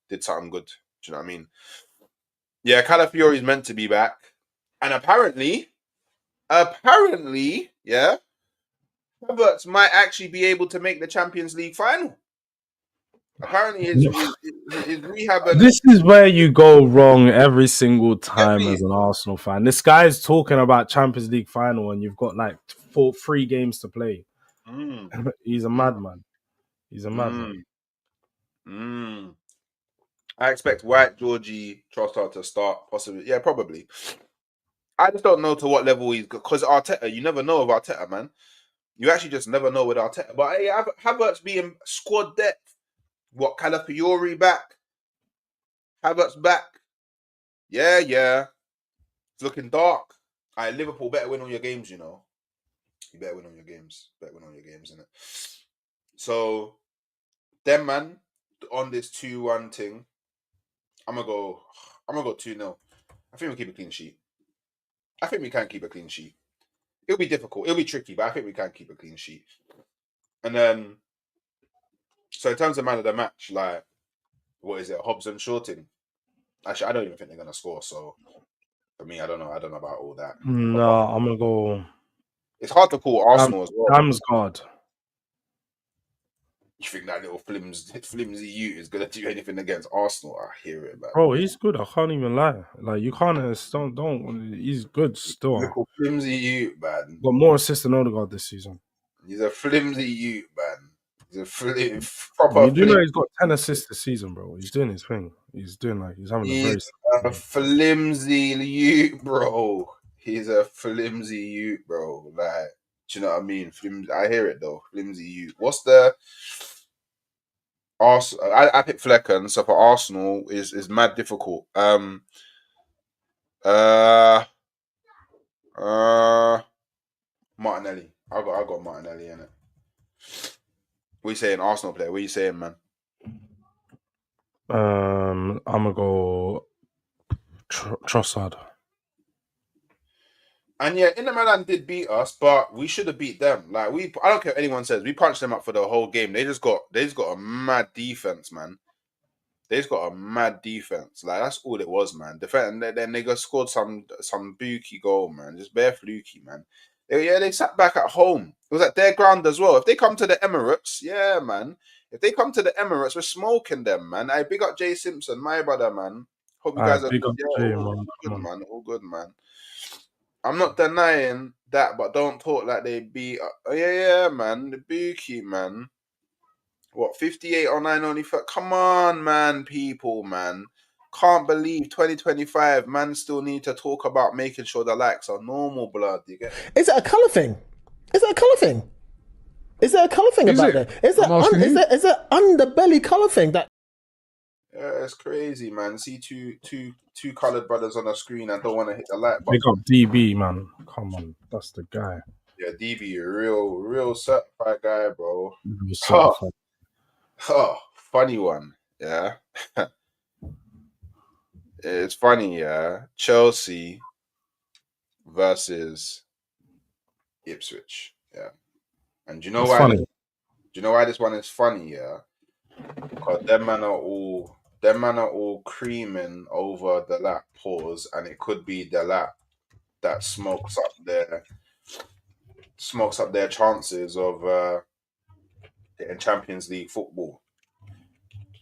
did something good. Do you know what I mean? Yeah, Calafiori's meant to be back, and apparently, yeah, Havertz might actually be able to make the Champions League final. Apparently, his rehab. This is where you go wrong every single time as an Arsenal fan. This guy's talking about Champions League final, and you've got like 3 games to play. He's a madman. He's a madman. I expect White, Georgie, Trossard to start, possibly. Yeah, probably. I just don't know to what level he's got. Because Arteta, you never know of Arteta, man. You actually just never know with Arteta. But hey, Havertz being squad depth. What, Calafiori back? Havertz back? Yeah. It's looking dark. All right, Liverpool better win all your games, you know. You better win all your games. Innit? So, them, man, on this 2-1 thing, I'm gonna go 2-0. I think we keep a clean sheet. I think we can keep a clean sheet. It'll be difficult. It'll be tricky, but I think we can keep a clean sheet. And then, so in terms of man of the match, like, what is it, Hobbs and Shorting? Actually, I don't even think they're gonna score. So for me, I don't know about all that. No, I'm gonna go. It's hard to call Arsenal as well. Damsgaard. You think that little flimsy Ute is gonna do anything against Arsenal? I hear it, man. Bro, he's good. I can't even lie. Like you can't don't. He's good still. Little flimsy Ute, man. Got more assists than Odegaard this season. He's a flimsy Ute, man. He's a proper. You do know he's got 10 assists this season, bro. He's doing his thing. He's having a flimsy Ute, bro. He's a flimsy Ute, bro. Like, do you know what I mean? I hear it though. Flimsy Ute. What's the Arsenal? I picked Flecken, so for Arsenal is mad difficult. Martinelli. I got Martinelli in it. What you saying, Arsenal player? What you saying, man? I'm gonna go Trossard. And yeah, Inter Milan did beat us, but we should have beat them. Like I don't care what anyone says, we punched them up for the whole game. They just got a mad defense, man. They just got a mad defense. Like that's all it was, man. Defend, and then they got scored some bookie goal, man. Just bare fluky, man. They sat back at home. It was at their ground as well. If they come to the Emirates, yeah, man. If they come to the Emirates, we're smoking them, man. I big up Jay Simpson, my brother, man. Hope you guys are Big up yeah, Jay, all man. good, man. All good, man. I'm not denying that, but don't talk like they beat. Yeah, man. The bookie, man. What, 58 or 9 only? Come on, man, people, man. Can't believe 2025, man, still need to talk about making sure the likes are normal, blood. You get me? Is it a colour thing? Is it a colour thing? Is there a colour thing about that? Is there underbelly colour thing that? Yeah, it's crazy, man. See two coloured brothers on the screen. I don't want to hit the like button. Big up DB, man. Come on, that's the guy. Yeah, DB, real certified guy, bro. Funny one. Yeah. It's funny, yeah. Chelsea versus Ipswich. Yeah. And do you know why? Funny. Do you know why this one is funny? Yeah. Because them man are all creaming over the lap pause, and it could be the lap that smokes up their chances of getting Champions League football.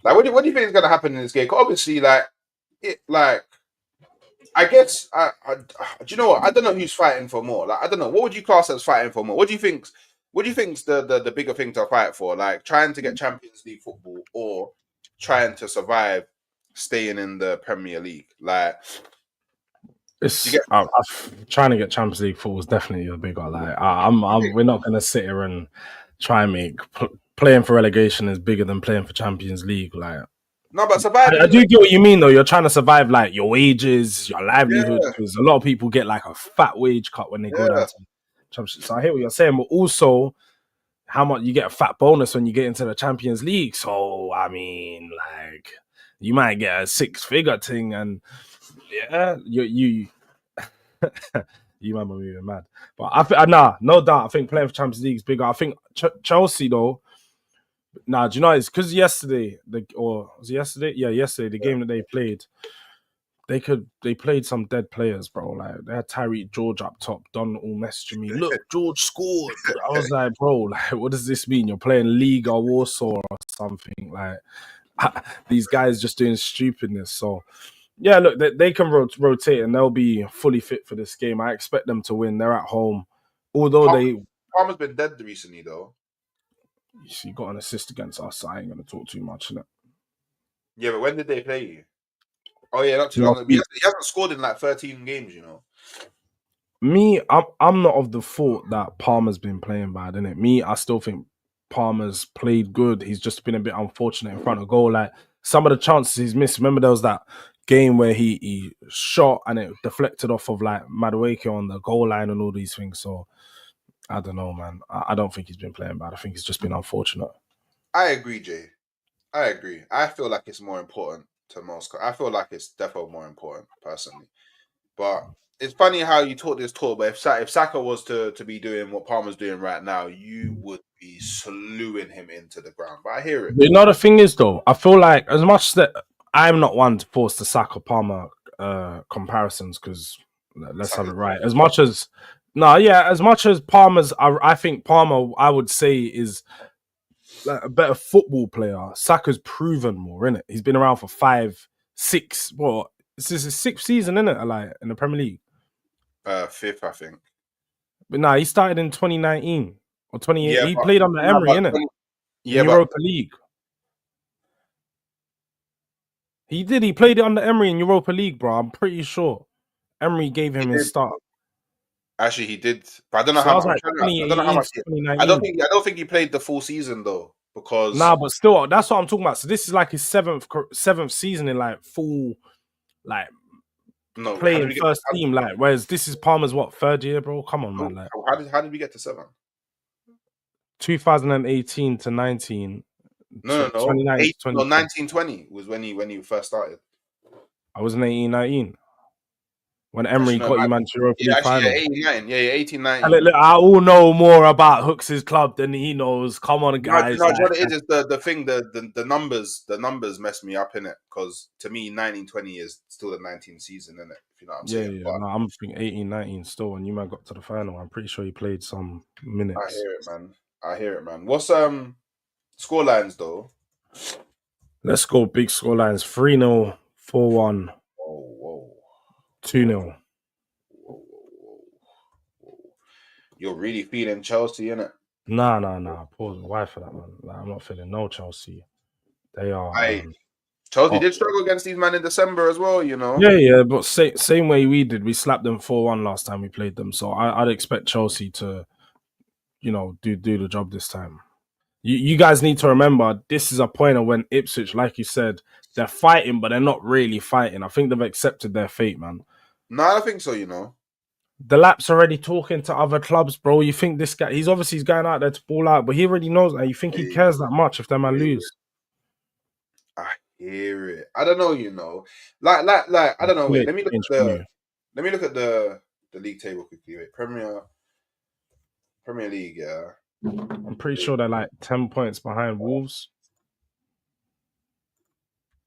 Like, what do you think is going to happen in this game? 'Cause obviously, I guess, do you know what? I don't know who's fighting for more. Like, I don't know. What would you class as fighting for more? What do you think's the bigger thing to fight for? Like, trying to get Champions League football or trying to survive staying in the Premier League? Like, it's trying to get Champions League football is definitely the bigger. Like, we're not going to sit here and try and make playing for relegation is bigger than playing for Champions League. Like, no, but surviving. I do get what you mean, though. You're trying to survive, like, your wages, your livelihood, because a lot of people get like a fat wage cut when they go down to Championship. So I hear what you're saying, but also how much you get a fat bonus when you get into the Champions League. So I mean, like, you might get a 6-figure thing, and yeah, you you might be moving mad. But no doubt, I think playing for Champions League is bigger. I think Chelsea though. Nah, do you know it's because yesterday, yesterday? Yeah, yesterday, the game that they played, they played some dead players, bro. Like, they had Tyreek George up top, Don all messaging me, look, George scored. I was like, bro, like, what does this mean? You're playing Liga Warsaw or something. Like, these guys just doing stupidness. So, yeah, look, they can rotate and they'll be fully fit for this game. I expect them to win. They're at home. Although Palmer's been dead recently, though. He got an assist against us, so I ain't going to talk too much in it. Yeah, but when did they play you? Oh, yeah, not too long. He hasn't scored in like 13 games, you know. Me, I'm not of the thought that Palmer's been playing bad, innit? Me, I still think Palmer's played good. He's just been a bit unfortunate in front of goal. Like, some of the chances he's missed. Remember there was that game where he shot and it deflected off of like Madueke on the goal line and all these things. So I don't know, man. I don't think he's been playing bad. I think he's just been unfortunate. I agree, Jay. I agree. I feel like it's more important to most. I feel like it's definitely more important, personally. But it's funny how you talk this talk, but if Saka was to be doing what Palmer's doing right now, you would be slewing him into the ground. But I hear it. You know, the thing is, though, I feel like as much that I'm not one to force the Saka Palmer comparisons, because let's have it right. As much as Palmer's, I think Palmer, I would say, is like a better football player. Saka's proven more, innit? He's been around for 5, 6. Well, this is his 6th season, innit? Like, in the Premier League. 5th, I think. But he started in 2019 or 2018. Yeah, he played under Emery, innit? In Europa League. He did. He played it under Emery in Europa League, bro. I'm pretty sure. Emery gave him his start. Actually, he did, but I don't know how much. I don't know how much. I don't think he played the full season though, because but still, that's what I'm talking about. So this is like his seventh season in like full, like No, how did playing we get? first team. Like, whereas this is Palmer's what, 3rd year, bro? Come on, man. Like How did we get to 7? 2018 to 19, No, 29 to 20. 1920 was when he first started. I was in 18-19 when Emery got you man to Europa League final. 18, 19. And look, I all know more about Hooks' club than he knows. Come on, guys. No, what it is the thing, the numbers mess me up in it, because to me 1920 is still the 19th season, in it. If you know what I'm saying. Yeah. No, I'm thinking 18-19 still, and you man got to the final. I'm pretty sure he played some minutes. I hear it, man. What's score lines though? Let's go big score lines: 3-0, 4-1, Whoa. 2-0. Whoa. You're really feeling Chelsea, innit? Nah. Pause. Why for that, man? Like, I'm not feeling no Chelsea. They are. Chelsea did struggle against these men in December as well, you know. Yeah, but same way we did. We slapped them 4-1 last time we played them. So I'd expect Chelsea to, do the job this time. You guys need to remember, this is a point of when Ipswich, like you said, they're fighting, but they're not really fighting. I think they've accepted their fate, man. No, I think so, you know. The Lap's already talking to other clubs, bro. You think this guy, he's going out there to ball out, but he already knows that. You think he cares that much if them man lose? I hear it. I don't know, you know. Like, I don't know. Wait, let me look at the league table quickly. Wait, Premier League, yeah. I'm pretty sure they're like 10 points behind Wolves.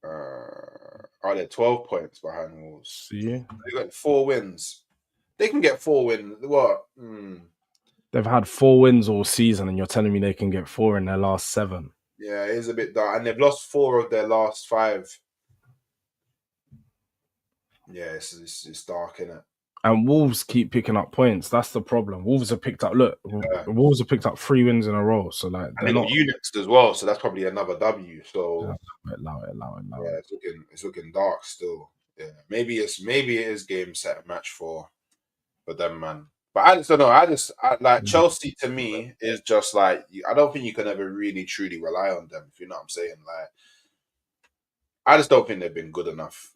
They're 12 points behind Wolves. See? They got 4 wins. They can get 4 wins. What? They've had 4 wins all season, and you're telling me they can get 4 in their last 7. Yeah, it is a bit dark. And they've lost 4 of their last 5. Yeah, it's dark, innit? And Wolves keep picking up points. That's the problem. Wolves have picked up 3 wins in a row. So like, and they got Unixed as well. So that's probably another W. So allow it. Yeah, it's looking dark still. Yeah, maybe it is game set match for them, man. But I just don't know. I Chelsea to me is just like, I don't think you can ever really truly rely on them. If you know what I'm saying. Like, I just don't think they've been good enough.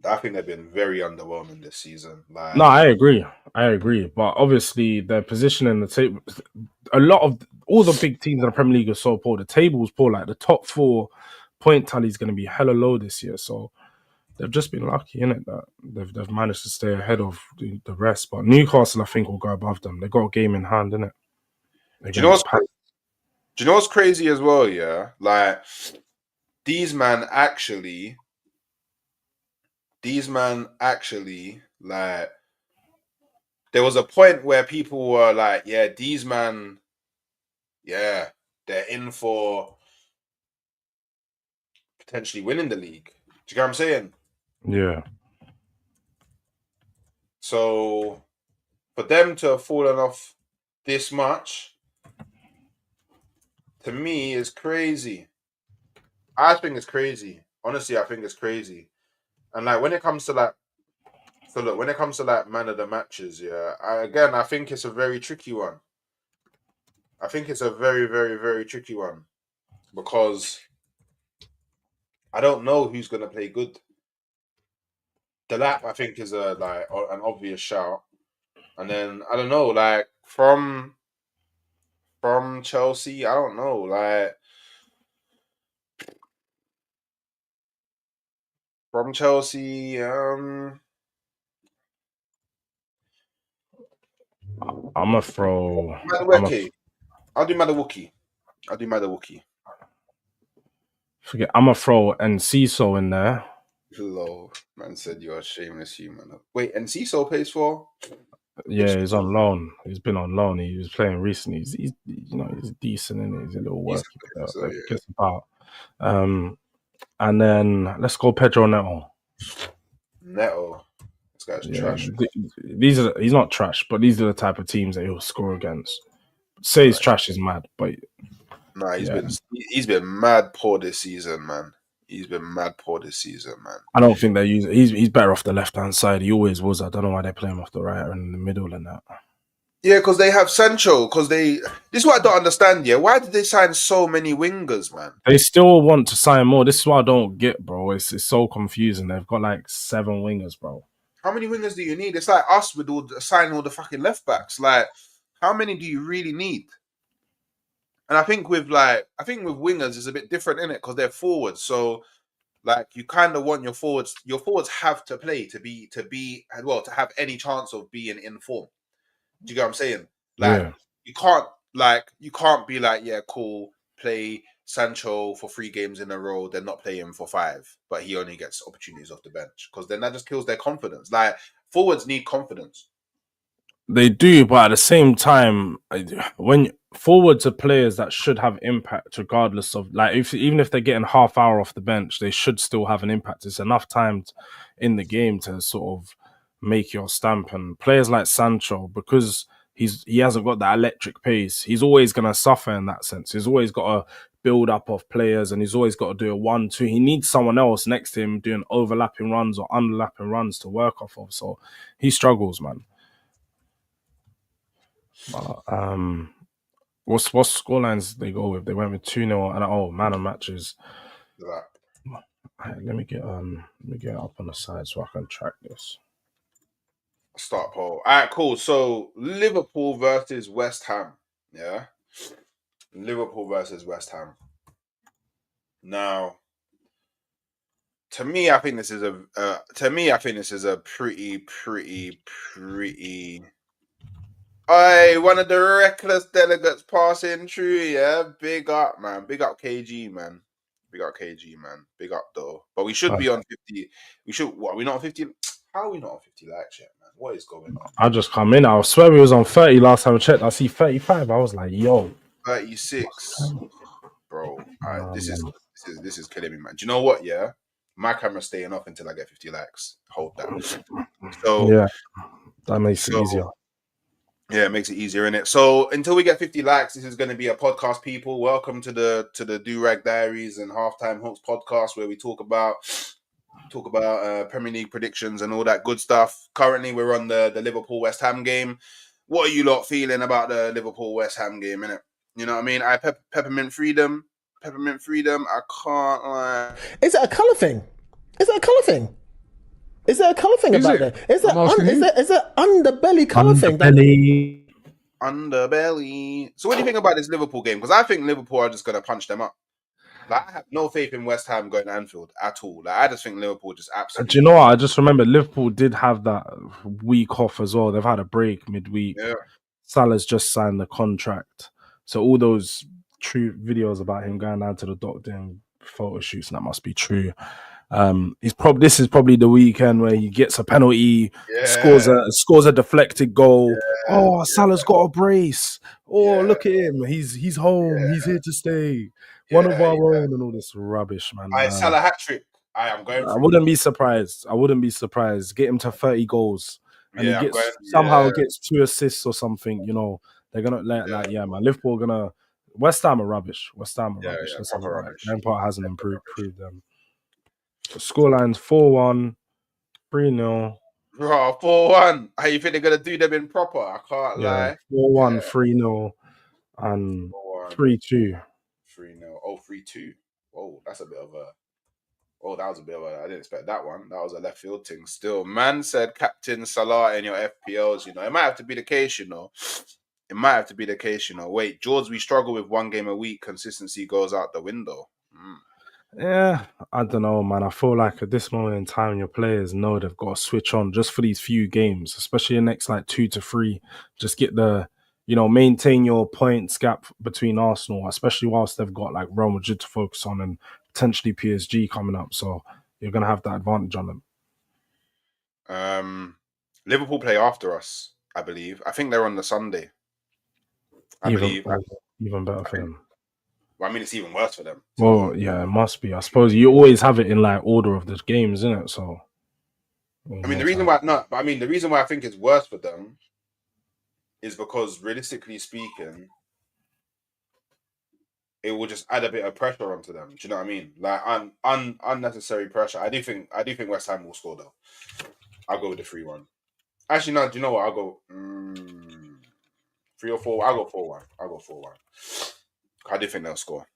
I think they've been very underwhelming this season. Like, no, I agree. But obviously, their position in the table, a lot of all the big teams in the Premier League are so poor. The table's poor. Like, the top 4 point tally is going to be hella low this year. So they've just been lucky, innit, that they've managed to stay ahead of the rest. But Newcastle, I think, will go above them. They got a game in hand, innit? Do you know what's crazy as well? Yeah, like these man actually, like, there was a point where people were like, yeah, these man, yeah, they're in for potentially winning the league. Do you get what I'm saying? Yeah. So for them to have fallen off this much, to me, is crazy. I think it's crazy. Honestly, I think it's crazy. And like, when it comes to like man of the matches, yeah, I think it's a very tricky one. I think it's a very, very, very tricky one, because I don't know who's gonna play good. The Lap, I think, is an obvious shout, and then I don't know, like from Chelsea, I don't know, like from Chelsea, I'm gonna throw. I'll do Madawuki. Forget. I'm gonna throw Enciso in there. Hello, man said you're a shameless human. Wait, Enciso plays for? Yeah, he's on loan. He's been on loan. He was playing recently. He's decent, and he's a little worky. Gets about. And then let's go Pedro Neto. This guy's trash. He's not trash, but these are the type of teams that he'll score against. Say he's trash is mad, but nah, he's been mad poor this season, man. I don't think they're using. He's better off the left hand side. He always was. I don't know why they play him off the right or in the middle and that. Yeah, because they have Sancho. This is what I don't understand. Yeah, why did they sign so many wingers, man? They still want to sign more. This is what I don't get, bro. It's so confusing. They've got like 7 wingers, bro. How many wingers do you need? It's like us with signing all the fucking left backs. Like, how many do you really need? And I think with wingers it's a bit different in it because they're forwards. So like you kind of want your forwards. Your forwards have to play to have any chance of being in form. Do you get what I'm saying? Like Yeah. you can't be like, yeah, cool, play Sancho for 3 games in a row, then not play him for 5, but he only gets opportunities off the bench because then that just kills their confidence. Like forwards need confidence. They do, but at the same time, when forwards are players that should have impact, regardless of like even if they're getting half hour off the bench, they should still have an impact. It's enough time in the game to sort of make your stamp. And players like Sancho, because he hasn't got that electric pace, he's always gonna suffer in that sense. He's always got a build up of players, and he's always got to do a 1-2. He needs someone else next to him doing overlapping runs or underlapping runs to work off of. So he struggles, man. What scorelines they go with? They went with 2-0 and man of matches. Like, Right, let me get it up on the side so I can track this. start poll. All right, cool. So Liverpool versus West Ham. Yeah, Liverpool versus West Ham. Now, to me, I think this is a pretty. One of the reckless delegates passing through. Yeah, big up, man. Big up KG, man. Big up KG, man. Big up though. But we should be on 50. We should. What? Are we not on 50? How are we not on 50 likes yet, man? What is going on? I just come in. I swear we was on 30 last time I checked. I see 35. I was like, yo, 36, bro. This is killing me, man. Do you know what? Yeah, my camera's staying off until I get 50 likes. Hold that. So yeah, that makes it easier. Yeah, it makes it easier, innit? So until we get 50 likes, this is going to be a podcast, people. Welcome to the Do-Rag Diaries and Halftime Hooks podcast, where we talk about Premier League predictions and all that good stuff. Currently, we're on the Liverpool West Ham game. What are you lot feeling about the Liverpool West Ham game, innit? You know what I mean? Peppermint Freedom. I can't lie. Is it a colour thing? Is there a colour thing about that? Is it underbelly colour thing? Underbelly. So what do you think about this Liverpool game? Because I think Liverpool are just going to punch them up. Like, I have no faith in West Ham going to Anfield at all. Like, I just think Liverpool just absolutely. Do you know what? I just remember Liverpool did have that week off as well. They've had a break midweek. Yeah. Salah's just signed the contract. So all those true videos about him going down to the doctor and photo shoots, and that must be true. This is probably the weekend where he gets a penalty, scores a deflected goal. Salah's got a brace. Look at him. He's home. He's here to stay. One of our own and all this rubbish, man. Salah hat trick. I wouldn't be surprised. Get him to 30 goals. And he gets 2 assists or something, you know. They're gonna man. Liverpool gonna West Ham are rubbish. Let's have it right. Lampard hasn't improved them. Scorelines 4-1, 3-0. 4-1. How you think they're gonna do them in proper? I can't lie. 4-1, 3-0, and 3-2. 3-0. Oh, 3-2. Oh, that's a bit of a. Oh, that was a bit of a. I didn't expect that one. That was a left field thing. Still, man said Captain Salah in your FPLs. You know, it might have to be the case. You know, Wait, George, we struggle with 1 game a week. Consistency goes out the window. Yeah, I don't know, man. I feel like at this moment in time, your players know they've got to switch on just for these few games, especially the next 2 to 3. Just get maintain your points gap between Arsenal, especially whilst they've got Real Madrid to focus on and potentially PSG coming up. So you're going to have that advantage on them. Liverpool play after us, I believe. I think they're on the Sunday. Even better for them. Well, I mean, it's even worse for them. Well, yeah, it must be. I suppose you always have it in order of the games, isn't it? So, the reason why I think it's worse for them is because, realistically speaking, it will just add a bit of pressure onto them. Do you know what I mean? Unnecessary pressure. I do think West Ham will score though. I'll go with the 3-1. Actually, no. Do you know what? I'll go. 3 or 4. I'll go 4-1. I do think they'll score.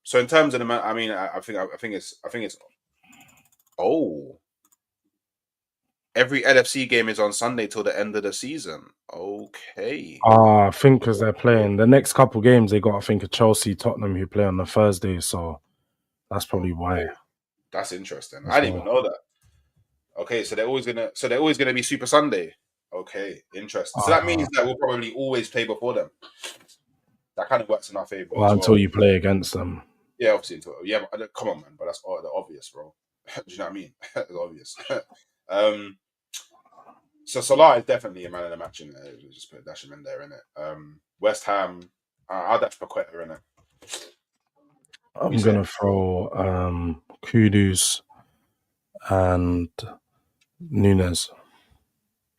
So in terms of the man, I mean, I think it's. Oh, every LFC game is on Sunday till the end of the season. Okay. I think because they're playing the next couple games, they got I think a Chelsea, Tottenham who play on the Thursday, so that's probably why. That's interesting. I didn't even know that. Okay, so they're always gonna be Super Sunday. Okay, interesting. So that means that we'll probably always play before them. That kind of works in our favor. Well, until you play against them. Yeah, obviously. But come on, man. But that's obvious, bro. Do you know what I mean? It's obvious. So Salah is definitely a man of the match in there. Just dash him in there, innit? West Ham, I'll dash Paqueta in it. I'm gonna throw Kudus and Nunes.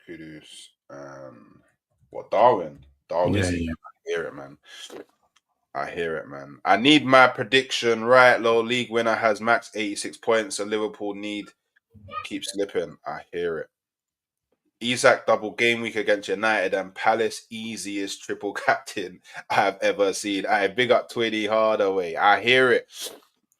Kudus. Darwin? Darwin. Yeah. I hear it, man. I need my prediction right. Low league winner has max 86 points. So Liverpool need keep slipping. I hear it. Isak double game week against United and Palace easiest triple captain I have ever seen. I big up Twitty Hardaway. I hear it.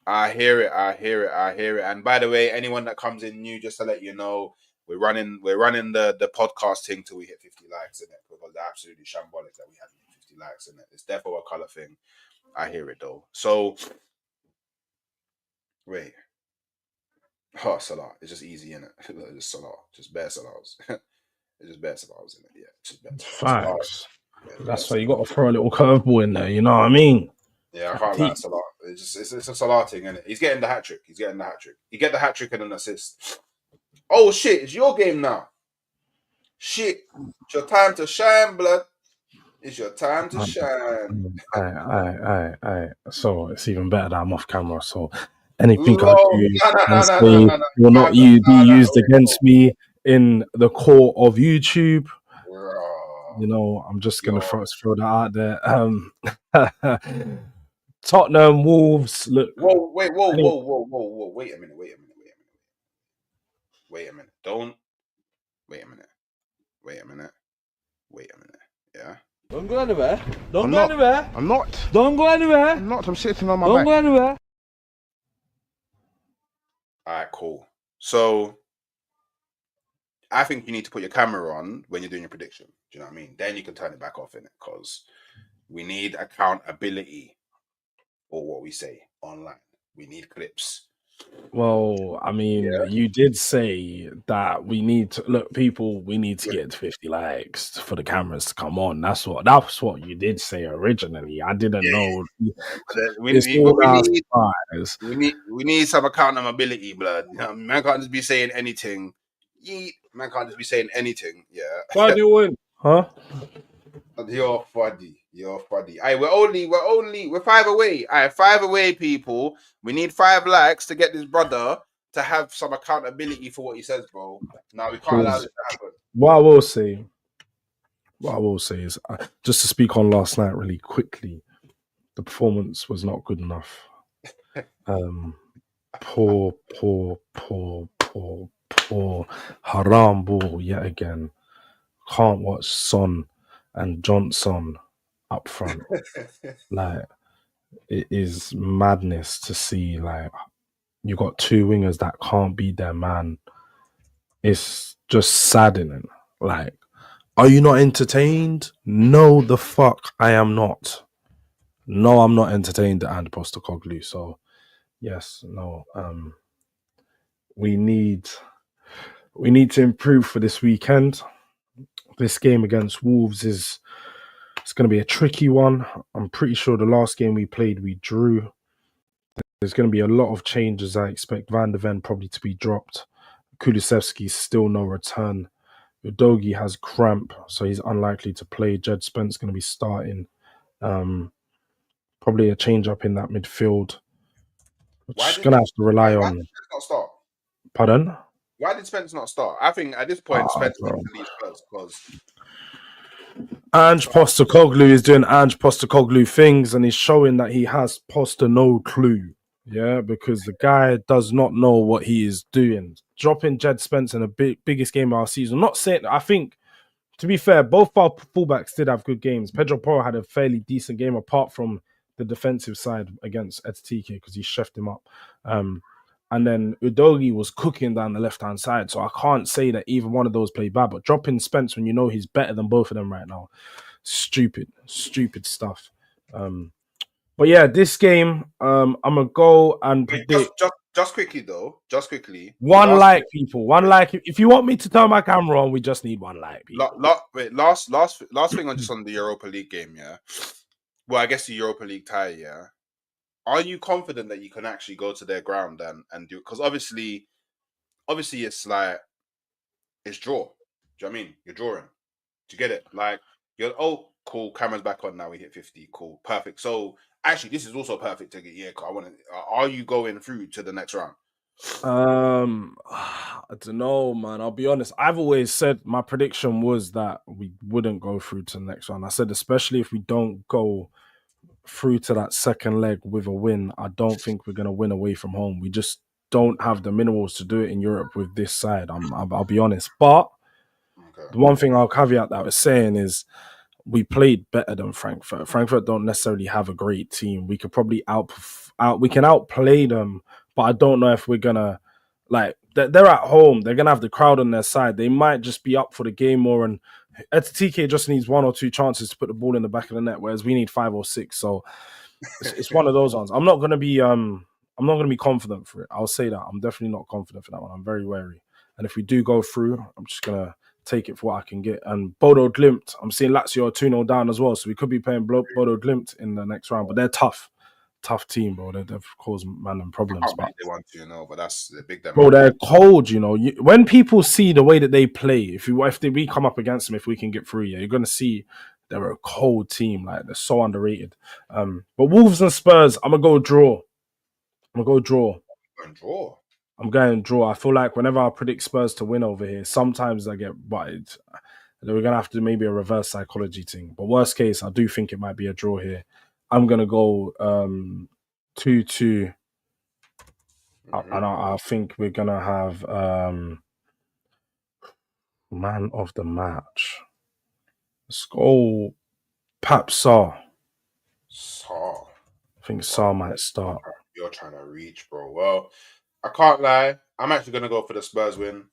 And by the way, anyone that comes in new, just to let you know, we're running the podcast thing till we hit 50 likes in it, because they're absolutely shambolic that we have 50 likes in it. It's therefore a colour thing. I hear it though. So wait. Oh, Salah. It's just easy, innit? Just Salah. Just bare Salahs. It's just bare Salahs in it. Yeah. Just bare Facts. That's why you got to throw a little curveball in there. You know what I mean? Yeah, I can't lie, Salah. It's a Salah thing, innit? He's getting the hat trick. He get the hat trick and an assist. Oh shit! It's your game now. Shit! It's your time to shine, blood. It's your time to shine. Aye. So it's even better that I'm off camera. So anything I do will not be used against me in the court of YouTube. You know, I'm just gonna throw that out there. Tottenham, Wolves. Look. Whoa! Wait a minute. Don't. Wait a minute. Yeah. Don't go anywhere. I'm not. Don't go anywhere. I'm not. I'm sitting on my Don't back. go anywhere. All right, cool. So I think you need to put your camera on when you're doing your prediction. Do you know what I mean? Then you can turn it back off in it, because we need accountability for what we say online. We need clips. Well, I mean, you did say that we need to look, people. We need to get to 50 likes for the cameras to come on. That's what you did say originally. I didn't know. We need some accountability, blood. You know, man can't just be saying anything. Man can't just be saying anything. Yeah. Why do you win? Huh? You're funny. Aye, we're 5 away. Aye, 5 away, people. We need 5 likes to get this brother to have some accountability for what he says, bro. Now we can't allow this to happen. What I will say is, just to speak on last night really quickly, the performance was not good enough. Poor haram ball yet again. Can't watch Son and Johnson up front. Like, it is madness to see, like, you got 2 wingers that can't be their man. It's just saddening. Like, are you not entertained? No, the fuck I am not. No, I'm not entertained and Postecoglou. So yes, no. We need to improve for this weekend. This game against Wolves it's going to be a tricky one. I'm pretty sure the last game we played, we drew. There's going to be a lot of changes. I expect Van de Ven probably to be dropped. Kulusevski's still no return. Udogie has cramp, so he's unlikely to play. Jed Spence going to be starting. Probably a change up in that midfield. Which going to have to rely on. Why did Spence not start? Pardon? Why did Spence not start? I think at this point, Spence needs to leave first, because Ange Postecoglou is doing Ange Postecoglou things, and he's showing that he has no clue. Yeah, because the guy does not know what he is doing. Dropping Jed Spence in the biggest game of our season. Not saying, I think to be fair, both our fullbacks did have good games. Pedro Porro had a fairly decent game, apart from the defensive side against Etitike because he chefed him up. And then Udogi was cooking down the left-hand side. So I can't say that either one of those played bad. But dropping Spence when you know he's better than both of them right now, stupid stuff. But yeah, this game, I'm going to go and predict. Just quickly, though. Just quickly. One like, people. One like. If you want me to turn my camera on, we just need one like, people. Last thing on the Europa League game, yeah? Well, I guess the Europa League tie, yeah? Are you confident that you can actually go to their ground and do... Because obviously it's like... It's draw. Do you know what I mean? You're drawing. Do you get it? Like, you're... Oh, cool. Camera's back on now. We hit 50. Cool. Perfect. So... Actually, this is also perfect to get. Yeah, I want to. Are you going through to the next round? I don't know, man. I'll be honest. I've always said my prediction was that we wouldn't go through to the next round. I said, especially if we don't go through to that second leg with a win, I don't think we're gonna win away from home. We just don't have the minerals to do it in Europe with this side. I'll be honest. But the one thing I'll caveat that I was saying is, we played better than Frankfurt. Frankfurt don't necessarily have a great team. We could probably outplay them, but I don't know if we're gonna they're at home. They're gonna have the crowd on their side. They might just be up for the game more. And Etitike just needs 1 or 2 chances to put the ball in the back of the net, whereas we need 5 or 6. So it's one of those ones. I'm not gonna be confident for it. I'll say that I'm definitely not confident for that one. I'm very wary. And if we do go through, I'm just gonna take it for what I can get. And Bodo Glimt, I'm seeing Lazio 2-0 down as well, so we could be playing Bodo Glimt in the next round. But they're tough team, bro. They've caused man problems. But they want to, but that's the big. Bro, they're cold. When people see the way that they play, if we come up against them, if we can get through, you're gonna see they're a cold team. Like, they're so underrated. But Wolves and Spurs, I'm gonna go draw. I'm going draw. I feel like whenever I predict Spurs to win over here, sometimes I get butted. We're going to have to maybe a reverse psychology thing. But worst case, I do think it might be a draw here. I'm going to go 2-2. And I think we're going to have man of the match. Let's go Pap Sarr. Sarr. I think Sarr might start. You're trying to reach, bro. Well, I can't lie. I'm actually going to go for the Spurs win.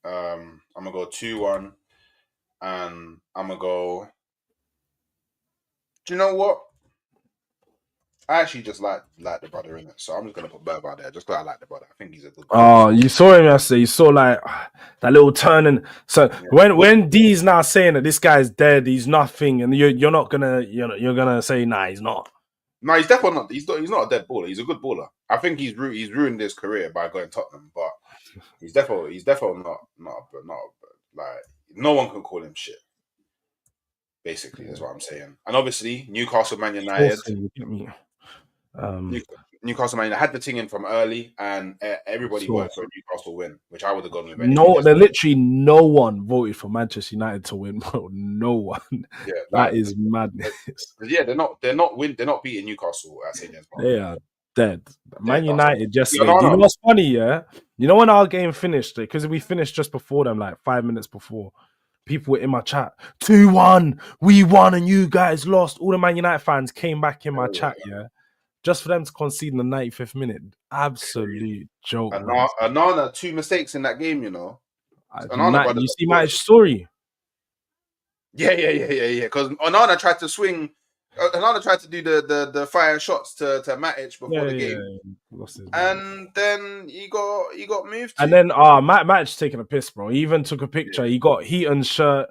I'm going to go 2-1. And I'm going to go... Do you know what? I actually just like the brother in it. So I'm just going to put Berg out there just because I like the brother. I think he's a good brother. Oh, you saw him yesterday. You saw like that little turn. And so when D's now saying that this guy's dead, he's nothing, and you're not going to, you're going to say, nah, he's not. No, he's definitely not. He's not a dead baller. He's a good baller. I think he's ruined his career by going Tottenham, but he's definitely not like, no one can call him shit. Basically, that's what I'm saying. And obviously, Newcastle, Man United. Newcastle, Man United had the thing in from early, and everybody voted for a Newcastle win, which I would have gone with. Literally no one voted for Manchester United to win, bro. No one. Yeah, that is madness. Yeah, they're not beating Newcastle at St. James Park. They are dead. Man United just. You know what's funny? Yeah, you know when our game finished, because we finished just before them, like 5 minutes before. People were in my chat, 2-1, we won and you guys lost. All the Man United fans came back in my chat, yeah. Just for them to concede in the 95th minute. Absolute joke. Anana, 2 mistakes in that game, you know. You see my story? Yeah. Because Onana tried to swing. Onana tried to do the fire shots to Matic before the game. And then he got moved. And then Matic taking a piss, bro. He even took a picture. He got Heaton's shirt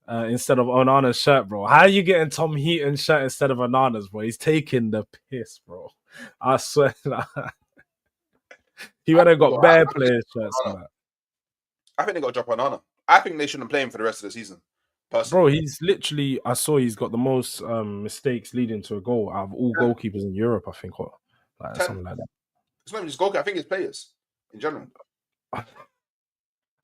instead of Onana's shirt, bro. How are you getting Tom Heaton's shirt instead of Onana's, bro? He's taking the piss, bro. I swear. He went and got bare players shirts. I think they got to drop Onana. I think they shouldn't play him for the rest of the season. Personally. Bro, he's literally... I saw he's got the most mistakes leading to a goal out of all goalkeepers in Europe, I think. Or something like that. It's not even just goalkeepers. I think it's players in general. I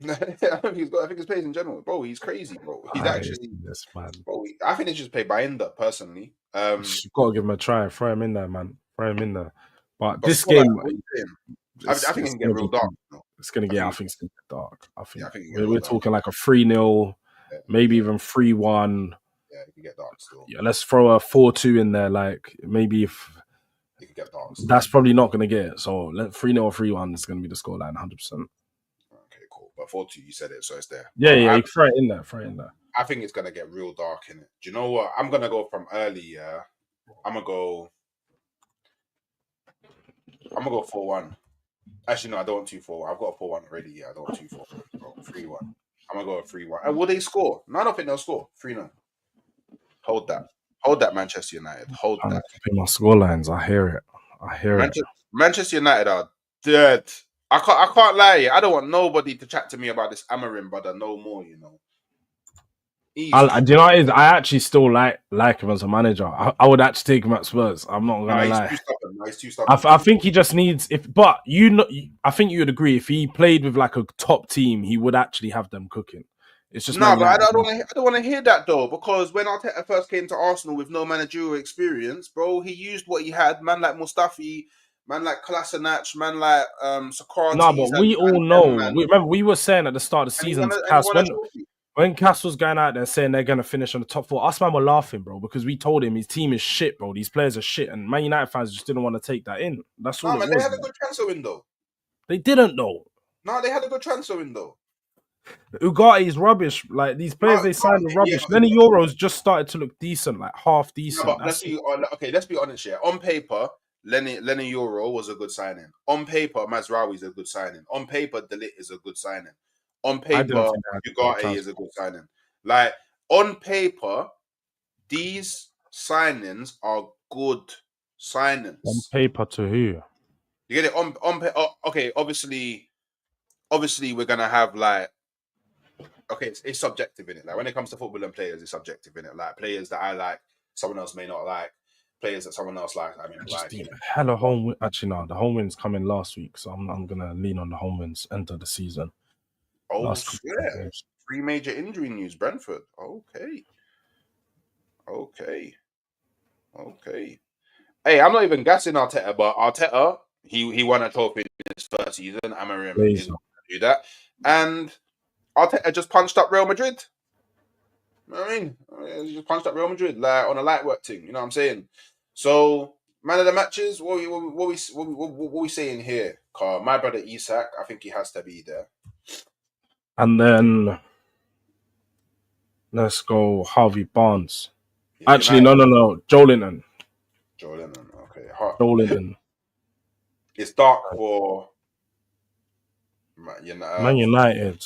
think it's players in general. Bro, he's crazy, bro. He's actually... That's mad. Bro, I think they just play Bayinda, personally. You've got to give him a try. Throw him in there, man. Throw him in there. But this game... I think it's going to get real dark. It's going to get... I think it's going to get dark. I think we're talking like a 3-0... maybe even 3-1. Yeah, you can get dark still. Yeah, let's throw a 4-2 in there. Like maybe if you can get dark still. That's probably not going to get it. So 3-0 or 3-1 is going to be the scoreline, 100%. Okay, cool. But 4-2, you said it, so it's there. Yeah, you can throw it in there. I think it's going to get real dark in it. Do you know what? I'm going to go from early, yeah. I'm going to go 4-1. Actually, no, I don't want 2-4. I've got a 4-1 already, yeah. I don't want 2-4. 3-1. I'm going to go 3-1. And will they score? No, I don't think they'll score. 3-0. Hold that, Manchester United. Hold that. My scorelines, I hear it. Manchester United are dead. I can't lie. I don't want nobody to chat to me about this Amorim brother no more. You know. Do you know what it is? I actually still like him as a manager. I would actually take him at Spurs. I'm not gonna lie. He's too stubborn. I think he just needs I think you would agree if he played with like a top team, he would actually have them cooking. It's just but I don't want to hear that though, because when Arteta first came to Arsenal with no managerial experience, bro, he used what he had. Man like Mustafi, man like Kolasinac, man like Socrates. No, but we all know. Remember, we were saying at the start of the season, when Cass was going out there saying they're going to finish on the top 4, us man were laughing, bro, because we told him his team is shit, bro. These players are shit, and Man United fans just didn't want to take that in. That's all. They had a good transfer window. They didn't though. No, they had a good transfer window. Ugarte is rubbish. Like these players they signed were rubbish. Yeah, Lenny Euros just started to look decent, like half decent. No, let's be honest here. On paper, Lenny Euro was a good signing. On paper, Mazraoui is a good signing. On paper, De Ligt is a good signing. On paper, Ugarte is a good signing. Like on paper, these signings are good signings. On paper to who? You get it? On okay, obviously we're gonna have like. Okay, it's subjective in it. Like when it comes to football and players, it's subjective in it. Like players that I like, someone else may not like. Players that someone else likes, I mean, hella home win. Actually, no, the home wins coming last week, so I'm gonna lean on the home wins end of the season. Oh yeah, 3 major injury news. Brentford. Okay. Hey, I'm not even gassing Arteta, but Arteta, he won a trophy in his first season. Amorim didn't do that, and Arteta just punched up Real Madrid. You know what I mean? He just punched up Real Madrid like on a light work thing. You know what I'm saying? So, man of the matches, what we saying here, Carl? My brother Isak, I think he has to be there. And then let's go Harvey Barnes. Actually, no. Joelinton. Okay. Joelinton. It's dark for Man United.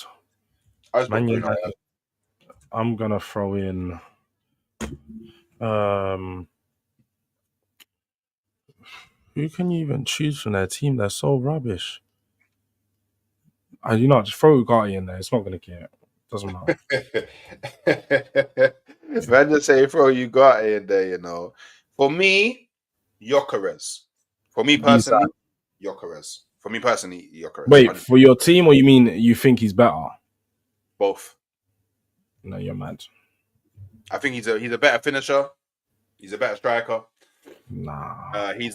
I'm gonna throw in who can you even choose from their team? They're so rubbish. Just throw Ugarte in there. It's not gonna get it. Doesn't matter. Man, just say throw Ugarte in there, you know. For me, Gyökeres. For me personally, Gyökeres. Wait, for your team, or you mean you think he's better? Both. No, you're mad. I think he's a better finisher. He's a better striker. Nah. He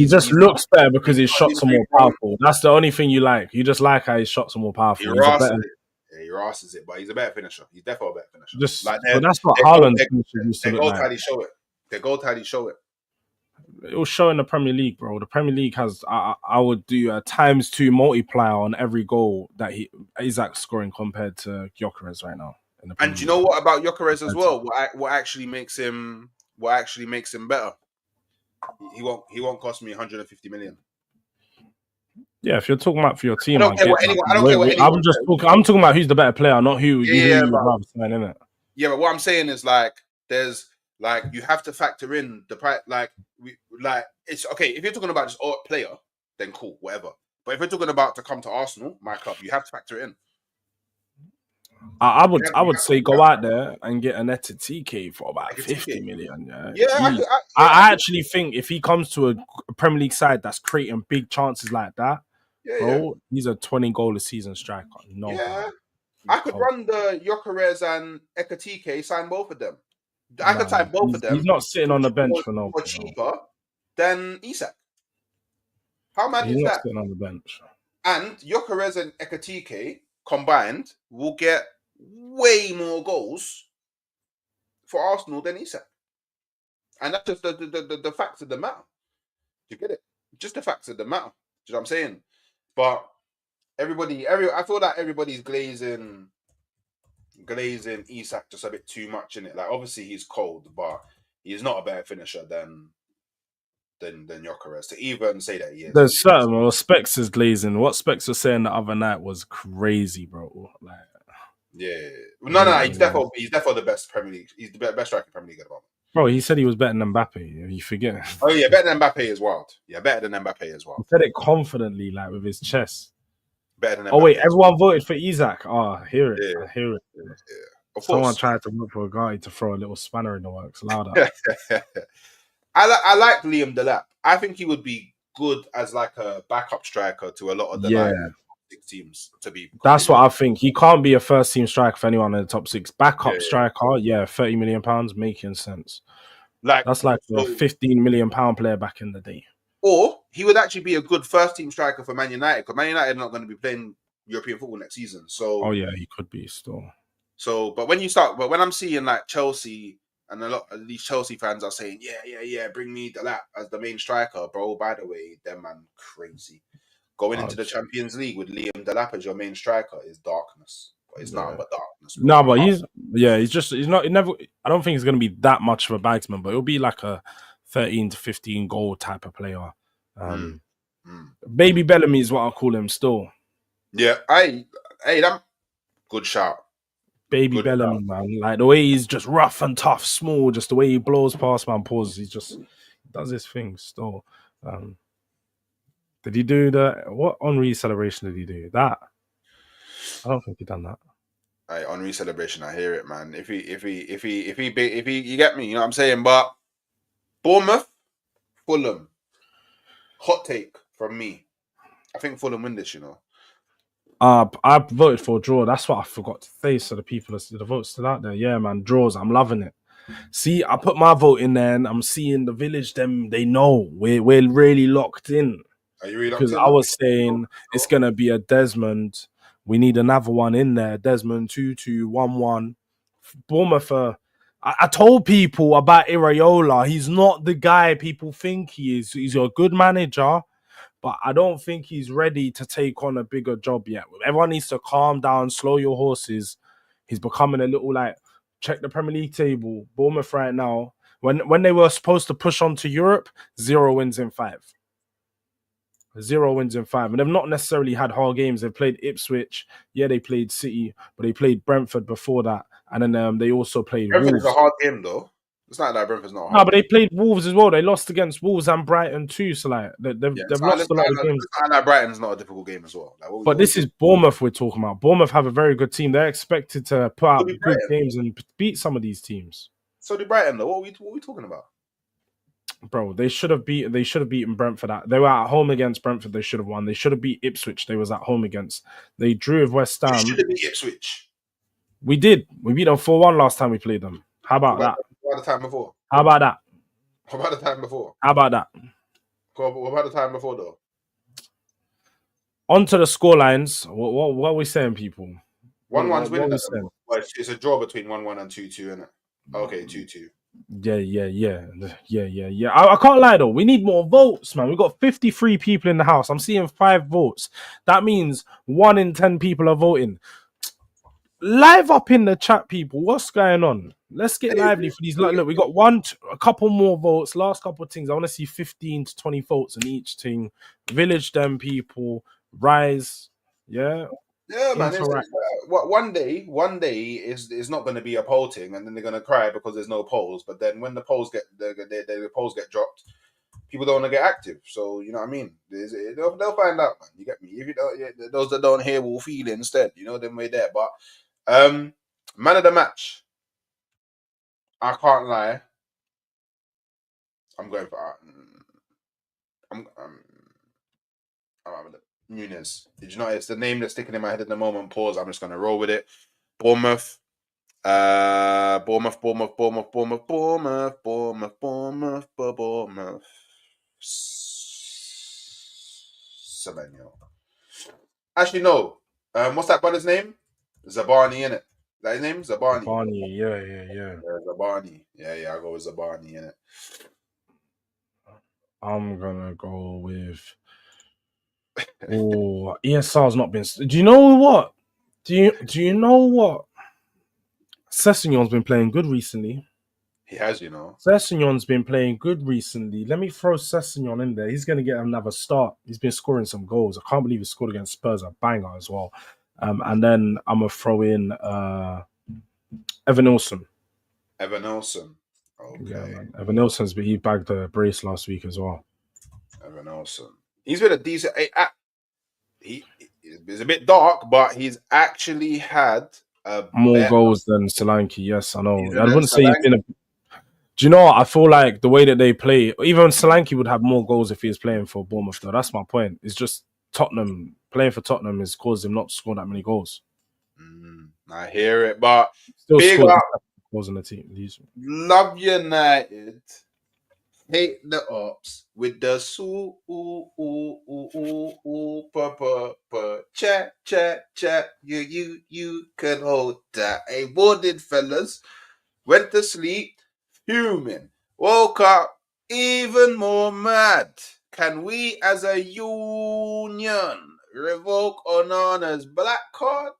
just looks better because his shots are more powerful. That's the only thing you like. You just like how his shots are more powerful. He rasses it, but he's a better finisher. He's definitely a better finisher. But that's what Haaland's finisher used to look like. Their goal tally show it. It will show in the Premier League, bro. The Premier League has, I would do a ×2 multiplier on every goal that Isak's scoring compared to Gyökeres right now. And do you know what about Gyökeres as well? What actually makes him better? He won't cost me 150 million. Yeah, if you're talking about for your team, I don't care what anyone. I'm talking about who's the better player, not who you rather sign, innit? Yeah, but what I'm saying is there's you have to factor in the price. It's okay if you're talking about just player, then cool, whatever. But if you're talking about to come to Arsenal, my club, you have to factor it in. I would say go out there and get an TK for about 50 million. I actually think if he comes to a Premier League side that's creating big chances like that, he's a 20 goal a season striker. I could run the Gyökeres and Ekatike, sign both of them. I could sign both of them. He's not sitting on the bench for cheaper than Isak. How mad is that? He's not sitting on the bench. And Gyökeres and Ekatike combined will get way more goals for Arsenal than Isak. And that's just the facts of the matter. You get it? Just the facts of the matter. Do you know what I'm saying? But I feel like everybody's glazing Isak just a bit too much in it. Like, obviously he's cold, but he's not a better finisher than Gyökeres. To even say that he is. There's certain Specs is glazing. What Specs was saying the other night was crazy, bro. Like, yeah, no, he's definitely the best Premier League. He's the best striker in Premier League at the moment. Bro, he said he was better than Mbappe. You forget. Oh yeah, better than Mbappe as well. Yeah, better than Mbappe as well. He said it confidently, like with his chest. Better than. Oh wait, everyone voted for Isak. Oh, I hear it. Yeah. I hear it. Yeah. Of Someone course. tried to vote for a guy to throw a little spanner in the works. Louder. I like Liam Delap. I think he would be good as like a backup striker to a lot of the like, six teams. That's what I think. He can't be a first team striker for anyone in the top six. Backup striker, £30 million making sense. Like that's like a £15 million player back in the day. Or he would actually be a good first team striker for Man United, because Man United are not going to be playing European football next season. So he could be still. So, but when I'm seeing like Chelsea and a lot of these Chelsea fans are saying, yeah, bring me Delap as the main striker, bro. By the way, them man crazy. Going into the Champions League with Liam Delap as your main striker is darkness. But it's nothing but darkness. Bro. No, but he's never. I don't think he's going to be that much of a bagsman, but it'll be like a 13 to 15 goal type of player. Baby Bellamy is what I'll call him still. Yeah, that good shout. Baby Bellamy, man. Like the way he's just rough and tough, small, just the way he blows past man, pauses. He just does his thing still. Did he do what Henri celebration did he do? That? I don't think he done that. Henri celebration, I hear it, man. If he, you get me, you know what I'm saying? But Bournemouth, Fulham, hot take from me. I think Fulham win this, you know. I voted for a draw. That's what I forgot to say. So the vote's still out there. Yeah, man, draws. I'm loving it. See, I put my vote in there, and I'm seeing the village. They know we're really locked in. Are you really locked in? Because I was saying it's gonna be a Desmond. We need another one in there. Desmond 2-2, 1-1. Bournemouth. I told people about Iraola. He's not the guy people think he is. He's a good manager, but I don't think he's ready to take on a bigger job yet. Everyone needs to calm down, slow your horses. He's becoming a little like, check the Premier League table. Bournemouth right now, when they were supposed to push on to Europe, 0 wins in 5. 0 wins in 5. And they've not necessarily had hard games. They've played Ipswich. Yeah, they played City, but they played Brentford before that. And then they also played Brentford Wolves. is a hard game, though. It's not like Brentford's not hard. No, but they played Wolves as well. They lost against Wolves and Brighton too. So like they've lost a lot of games. Like Brighton's not a difficult game as well. Like, but this is Bournemouth we're talking about. Bournemouth have a very good team. They're expected to put out good games and beat some of these teams. So did Brighton though. What are we talking about? Bro, they should have beaten Brentford. They were at home against Brentford. They should have won. They should have beat Ipswich. They was at home against. They drew with West Ham. We should have beat Ipswich. We did. We beat them 4-1 last time we played them. How about that? What about the time before? How about that? What about the time before? How about that? What about the time before though? On to the scorelines. What are we saying, people? 1-1's winning. It's a draw between 1-1 and 2-2, isn't it? Okay, 2-2. Yeah. I can't lie though. We need more votes, man. We got 53 people in the house. I'm seeing 5 votes. That means 1 in 10 people are voting. Live up in the chat, people. What's going on? Let's get lively for these. Look, we got a couple more votes. Last couple of things. I want to see 15 to 20 votes in each thing. Village them people. Rise. Yeah. Yeah, man. One day is not going to be a poll thing, and then they're going to cry because there's no polls. But then when the polls get dropped, people don't want to get active. So you know what I mean. They'll find out, man. You get me. If you don't, those that don't hear will feel it instead. You know them way there. But man of the match. I can't lie. I'm going for. I'm Nunes. Did you know it's the name that's sticking in my head at the moment? Pause. I'm just going to roll with it. Bournemouth. Bournemouth. Semenyo. Actually, no. What's that brother's name? Zabani, innit? that his name? Zabani. Barney, yeah. Yeah, Zabani. Yeah, I go with Zabani in it. I'm gonna go with. Oh, ESR's not been. Do you know what? Do you know what? Sessegnon's been playing good recently. He has, you know. Sessegnon's been playing good recently. Let me throw Sessegnon in there. He's going to get another start. He's been scoring some goals. I can't believe he scored against Spurs, a banger as well. And then I'm going to throw in Evan Nilsson. Evan Nilsson. Okay. Yeah, man. Evan Nilsson's, but he bagged a brace last week as well. Evan Nilsson. He's been a decent. He's a bit dark, but he's actually had more goals than Solanke. Yes, I know. I wouldn't say Solanke. he's been a. Do you know what? I feel like the way that they play, even Solanke would have more goals if he was playing for Bournemouth, though. That's my point. It's just Tottenham, playing for Tottenham has caused him not to score that many goals. I hear it, but still big scored up. Goals in the team. Love United. Hate the ops with the chat. You can hold that. A boarded fellas went to sleep fuming, woke up even more mad. Can we as a union revoke Onana's black card?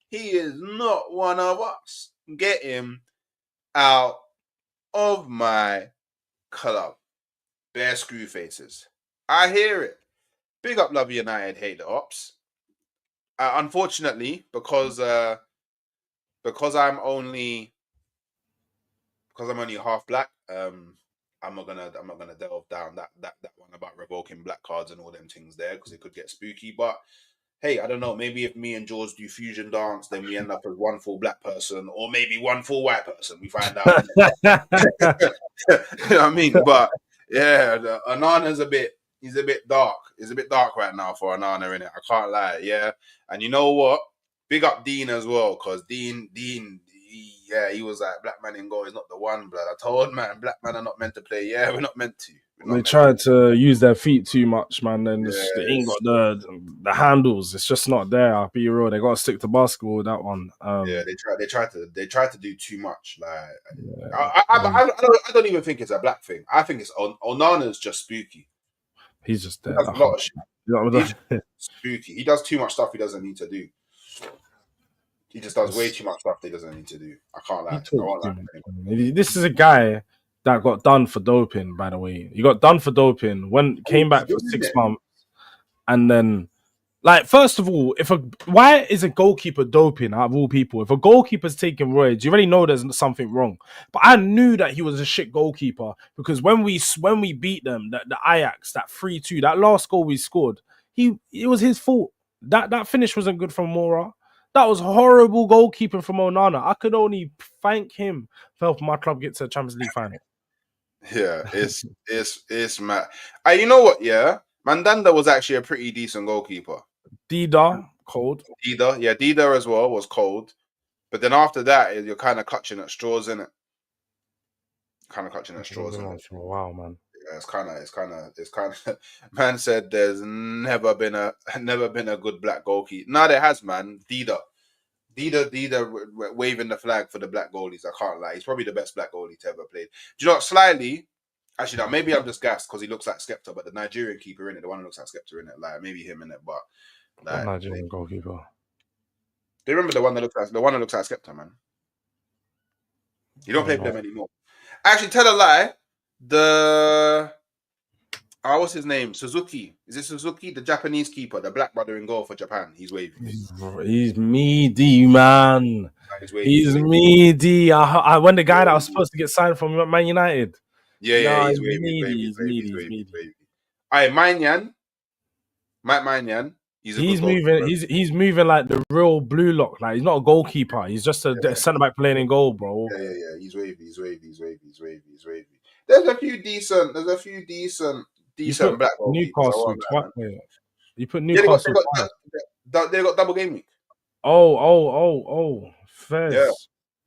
He is not one of us. Get him out of my club. Bare screw faces. I hear it. Big up Love United, hate the ops. Unfortunately, because I'm only half black, I'm not gonna delve down that one about revoking black cards and all them things there because it could get spooky. But hey, I don't know. Maybe if me and George do fusion dance, then we end up as one full black person, or maybe one full white person. We find out. You know what I mean? But yeah, Anana's he's a bit dark. He's a bit dark right now for Anana, innit? I can't lie. Yeah, and you know what? Big up Dean as well, because Dean, he was like, black man in goal is not the one, blood. I told man, black man are not meant to play. Yeah, we're not meant to. They tried to use their feet too much, man. And they ain't got the handles. It's just not there. I'll be real. They got to stick to basketball with that one. Yeah, they tried to do too much. Like, I don't even think it's a black thing. I think it's Onana's just spooky. He's just there. He does a lot of shit. He's spooky. He does too much stuff he doesn't need to do. He just does way too much stuff he doesn't need to do. I can't lie. This is a guy that got done for doping, by the way. He got done for doping, came back for 6 months, and then, like, first of all, why is a goalkeeper doping out of all people? If a goalkeeper's taking roids, you already know there's something wrong. But I knew that he was a shit goalkeeper because when we beat them, the Ajax, that 3-2, that last goal we scored, it was his fault. That finish wasn't good from Moura. That was horrible goalkeeping from Onana. I could only thank him for helping my club get to the Champions League final. Yeah, it's mad. You know what? Yeah, Mandanda was actually a pretty decent goalkeeper. Dida, cold. Dida as well was cold. But then after that, you're kind of clutching at straws, innit? Wow, man. Yeah, it's kind of. Man said there's never been a good black goalkeeper. No, there has, man. Dida waving the flag for the black goalies. I can't lie. He's probably the best black goalie to ever play. Do you know what? Slightly, actually, no, maybe I'm just gassed because he looks like Skepta, but the Nigerian keeper in it, the one who looks like Skepta in it, like maybe him in it, but like, Nigerian goalkeeper. Do you remember the one that looks like Skepta, man? You don't play for them anymore. Actually, tell a lie. What's his name? Suzuki. Is it Suzuki? The Japanese keeper, the black brother in goal for Japan. He's wavy. He's meaty, man. He's meaty. When the guy that was supposed to get signed from Man United. Yeah, he's wavy. Alright, Mike Maignan. He's moving. He's moving like the real blue lock. Like, he's not a goalkeeper. He's just a centre back playing in goal, bro. Yeah. He's wavy. There's a few decent black goalkeepers. Newcastle twice. You put Newcastle twice. They got double game week. Oh. Fair.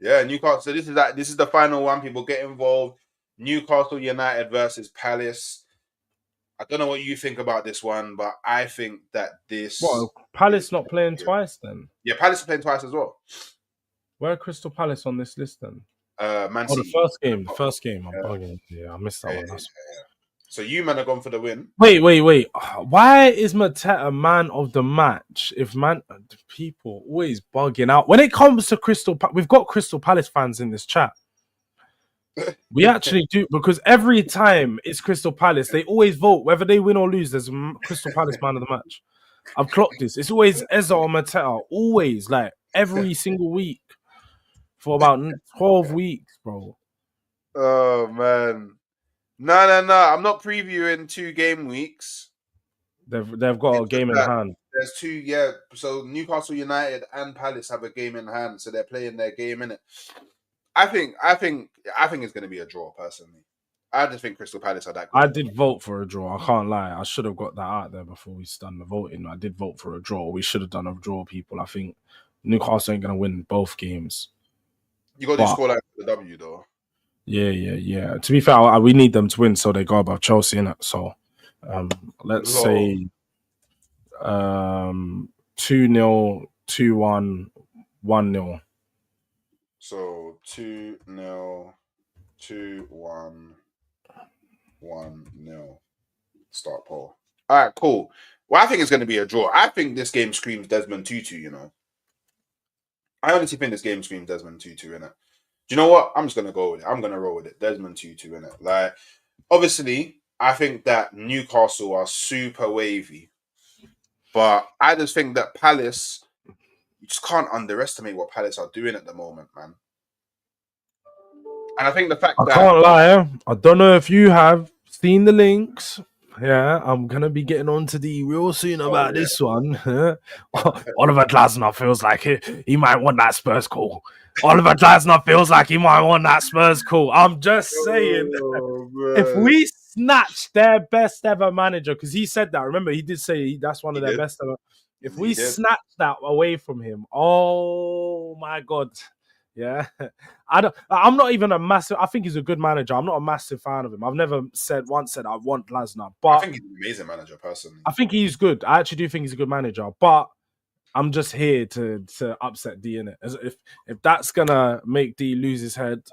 Yeah. Newcastle. So this is the final one. People get involved. Newcastle United versus Palace. I don't know what you think about this one, but I think that this... What, Palace not playing twice then? Yeah, Palace are playing twice as well. Where are Crystal Palace on this list then? Man Oh, City. the first game. I'm bugging. Yeah, I missed that one. That's... So you man are gone for the win. Wait. Why is Mateta man of the match? If people always bugging out when it comes to we've got Crystal Palace fans in this chat. We actually do, because every time it's Crystal Palace, they always vote whether they win or lose. There's a Crystal Palace man of the match. I've clocked this. It's always Eza or Mateta. Always, like every single week for about 12 weeks, bro. Oh man. No. I'm not previewing 2 game weeks. They've got a game in hand. There's 2, yeah. So Newcastle United and Palace have a game in hand, so they're playing their game in it. I think it's going to be a draw. Personally, I just think Crystal Palace are that good. I did vote for a draw. I can't lie. I should have got that out there before we done the voting. I did vote for a draw. We should have done a draw, people. I think Newcastle ain't going to win both games. You got to score like the W though. Yeah. To be fair, we need them to win so they go above Chelsea, innit? So let's say 2-0, 2-1, 1-0. So 2-0, 2-1, 1-0. Start poll. All right, cool. Well, I think it's going to be a draw. I think this game screams Desmond Tutu, you know. I honestly think this game screams Desmond Tutu, innit? Do you know what? I'm just going to go with it. I'm going to roll with it. Desmond Tutu, innit? Like, obviously, I think that Newcastle are super wavy. But I just think that Palace, you just can't underestimate what Palace are doing at the moment, man. And I think the fact that... I can't lie. I don't know if you have seen the links. Yeah, I'm going to be getting on to the real soon about this one. Oliver Glasner feels like he might want that Spurs call. Oliver Glasner feels like he might want that Spurs call. I'm just saying, if we snatch their best ever manager, because he said that, remember, he did say that's one of their best ever. If we snatch that away from him, oh my God. Yeah, I'm not even a massive. I think he's a good manager. I'm not a massive fan of him. I've never said I want Glasner, but I think he's an amazing manager personally. I think he's good. I actually do think he's a good manager, but I'm just here to upset D in it. If that's gonna make D lose his head,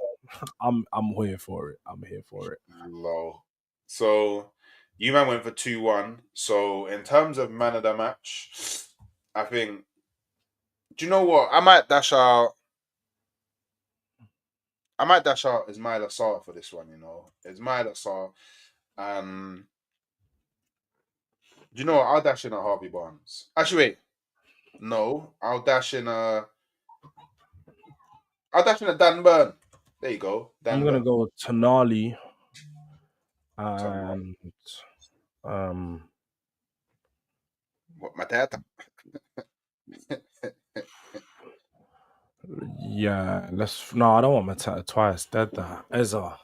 I'm here for it. I'm here for it. Low. So you man went for 2-1. So in terms of man of the match, I think. Do you know what? I might dash out Ismail Assar for this one, you know. Ismail Assar. Do you know what? I'll dash in a Harvey Barnes. Actually, wait. No, I'll dash in a Dan Burn. There you go. I'm going to go with Tonali. And... What, Mateta? Yeah, no, I don't want Mateta twice. Dead that. Eza.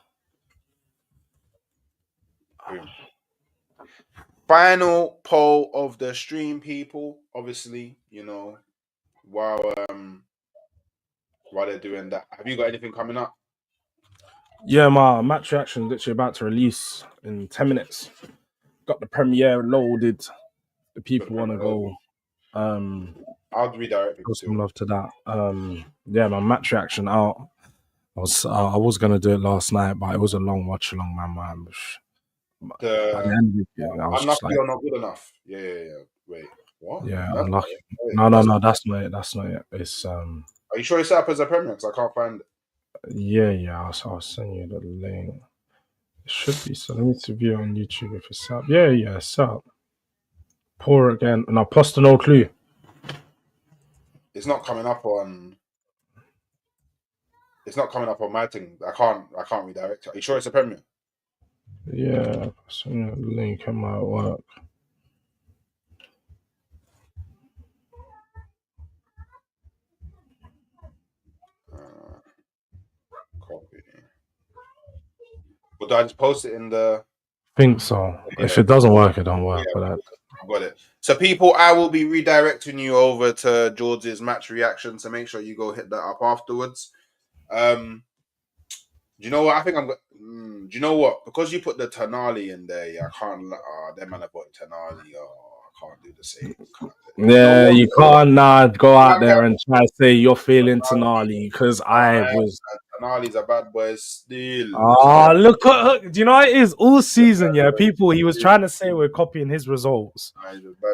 Final poll of the stream, people. Obviously, you know, while they're doing that, have you got anything coming up? Yeah, my match reaction literally about to release in 10 minutes. Got the premiere loaded. The people want to go. I'll redirect people. Some love to that. Yeah, my match reaction out. I was gonna do it last night, but it was a long watch along, man. Unlucky or not good enough. Yeah. Wait, what? Yeah, unlucky. No, that's not it. That's not it. It's Are you sure it's set up as a premiere? Because I can't find it. Yeah. I'll send you the link. It should be. So let me view on YouTube if it's up. Yeah, it's up. Pour again. No, post no clue. It's not coming up on. It's not coming up on my thing. I can't redirect it. Are you sure it's a premiere? Yeah, send you the link. It might work. Copy. But do I just post it in the? Think so. Yeah. If it doesn't work, it don't work. Yeah, I've got it. So, people, I will be redirecting you over to George's match reaction. So make sure you go hit that up afterwards. Do you know what? I think I'm. Do you know what? Because you put the Tonali in there, yeah, I can't. Them man have got Tonali. can't do the same. Yeah, you can't go out there and try to say you're feeling Tonali because I was. Tonali's a bad boy still. Oh, look at, do you know what it is? All season, yeah, he was trying to say we're copying his results.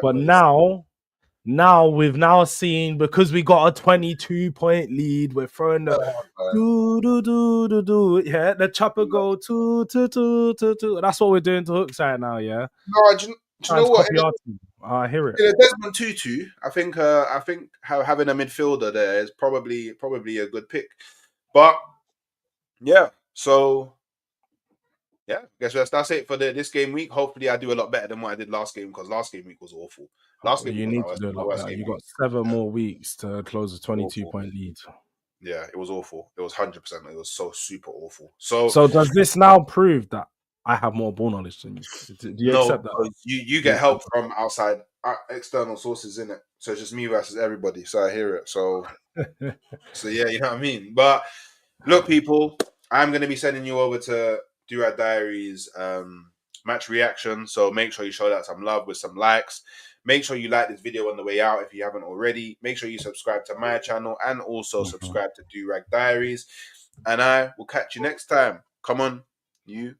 But now we've now seen, because we got a 22-point lead, we're throwing the yeah, the chopper go to. That's what we're doing to Hooks right now, yeah. No, do you know what? I hear it. Desmond Tutu, I think having a midfielder there is probably a good pick. But yeah, so yeah, I guess that's it for this game week. Hopefully, I do a lot better than what I did last game, because last game week was awful. You need to do a lot better. You got 7 more weeks to close a 22-point lead. Yeah, it was awful. It was 100%. It was so super awful. So does this now prove that I have more ball knowledge than you? Do you accept that? You get help from outside external sources in it. So it's just me versus everybody. So I hear it. So yeah, you know what I mean. But look, people, I'm going to be sending you over to Do Diaries match reaction. So make sure you show that some love with some likes. Make sure you like this video on the way out if you haven't already. Make sure you subscribe to my channel and also subscribe to Do Diaries. And I will catch you next time. Come on, you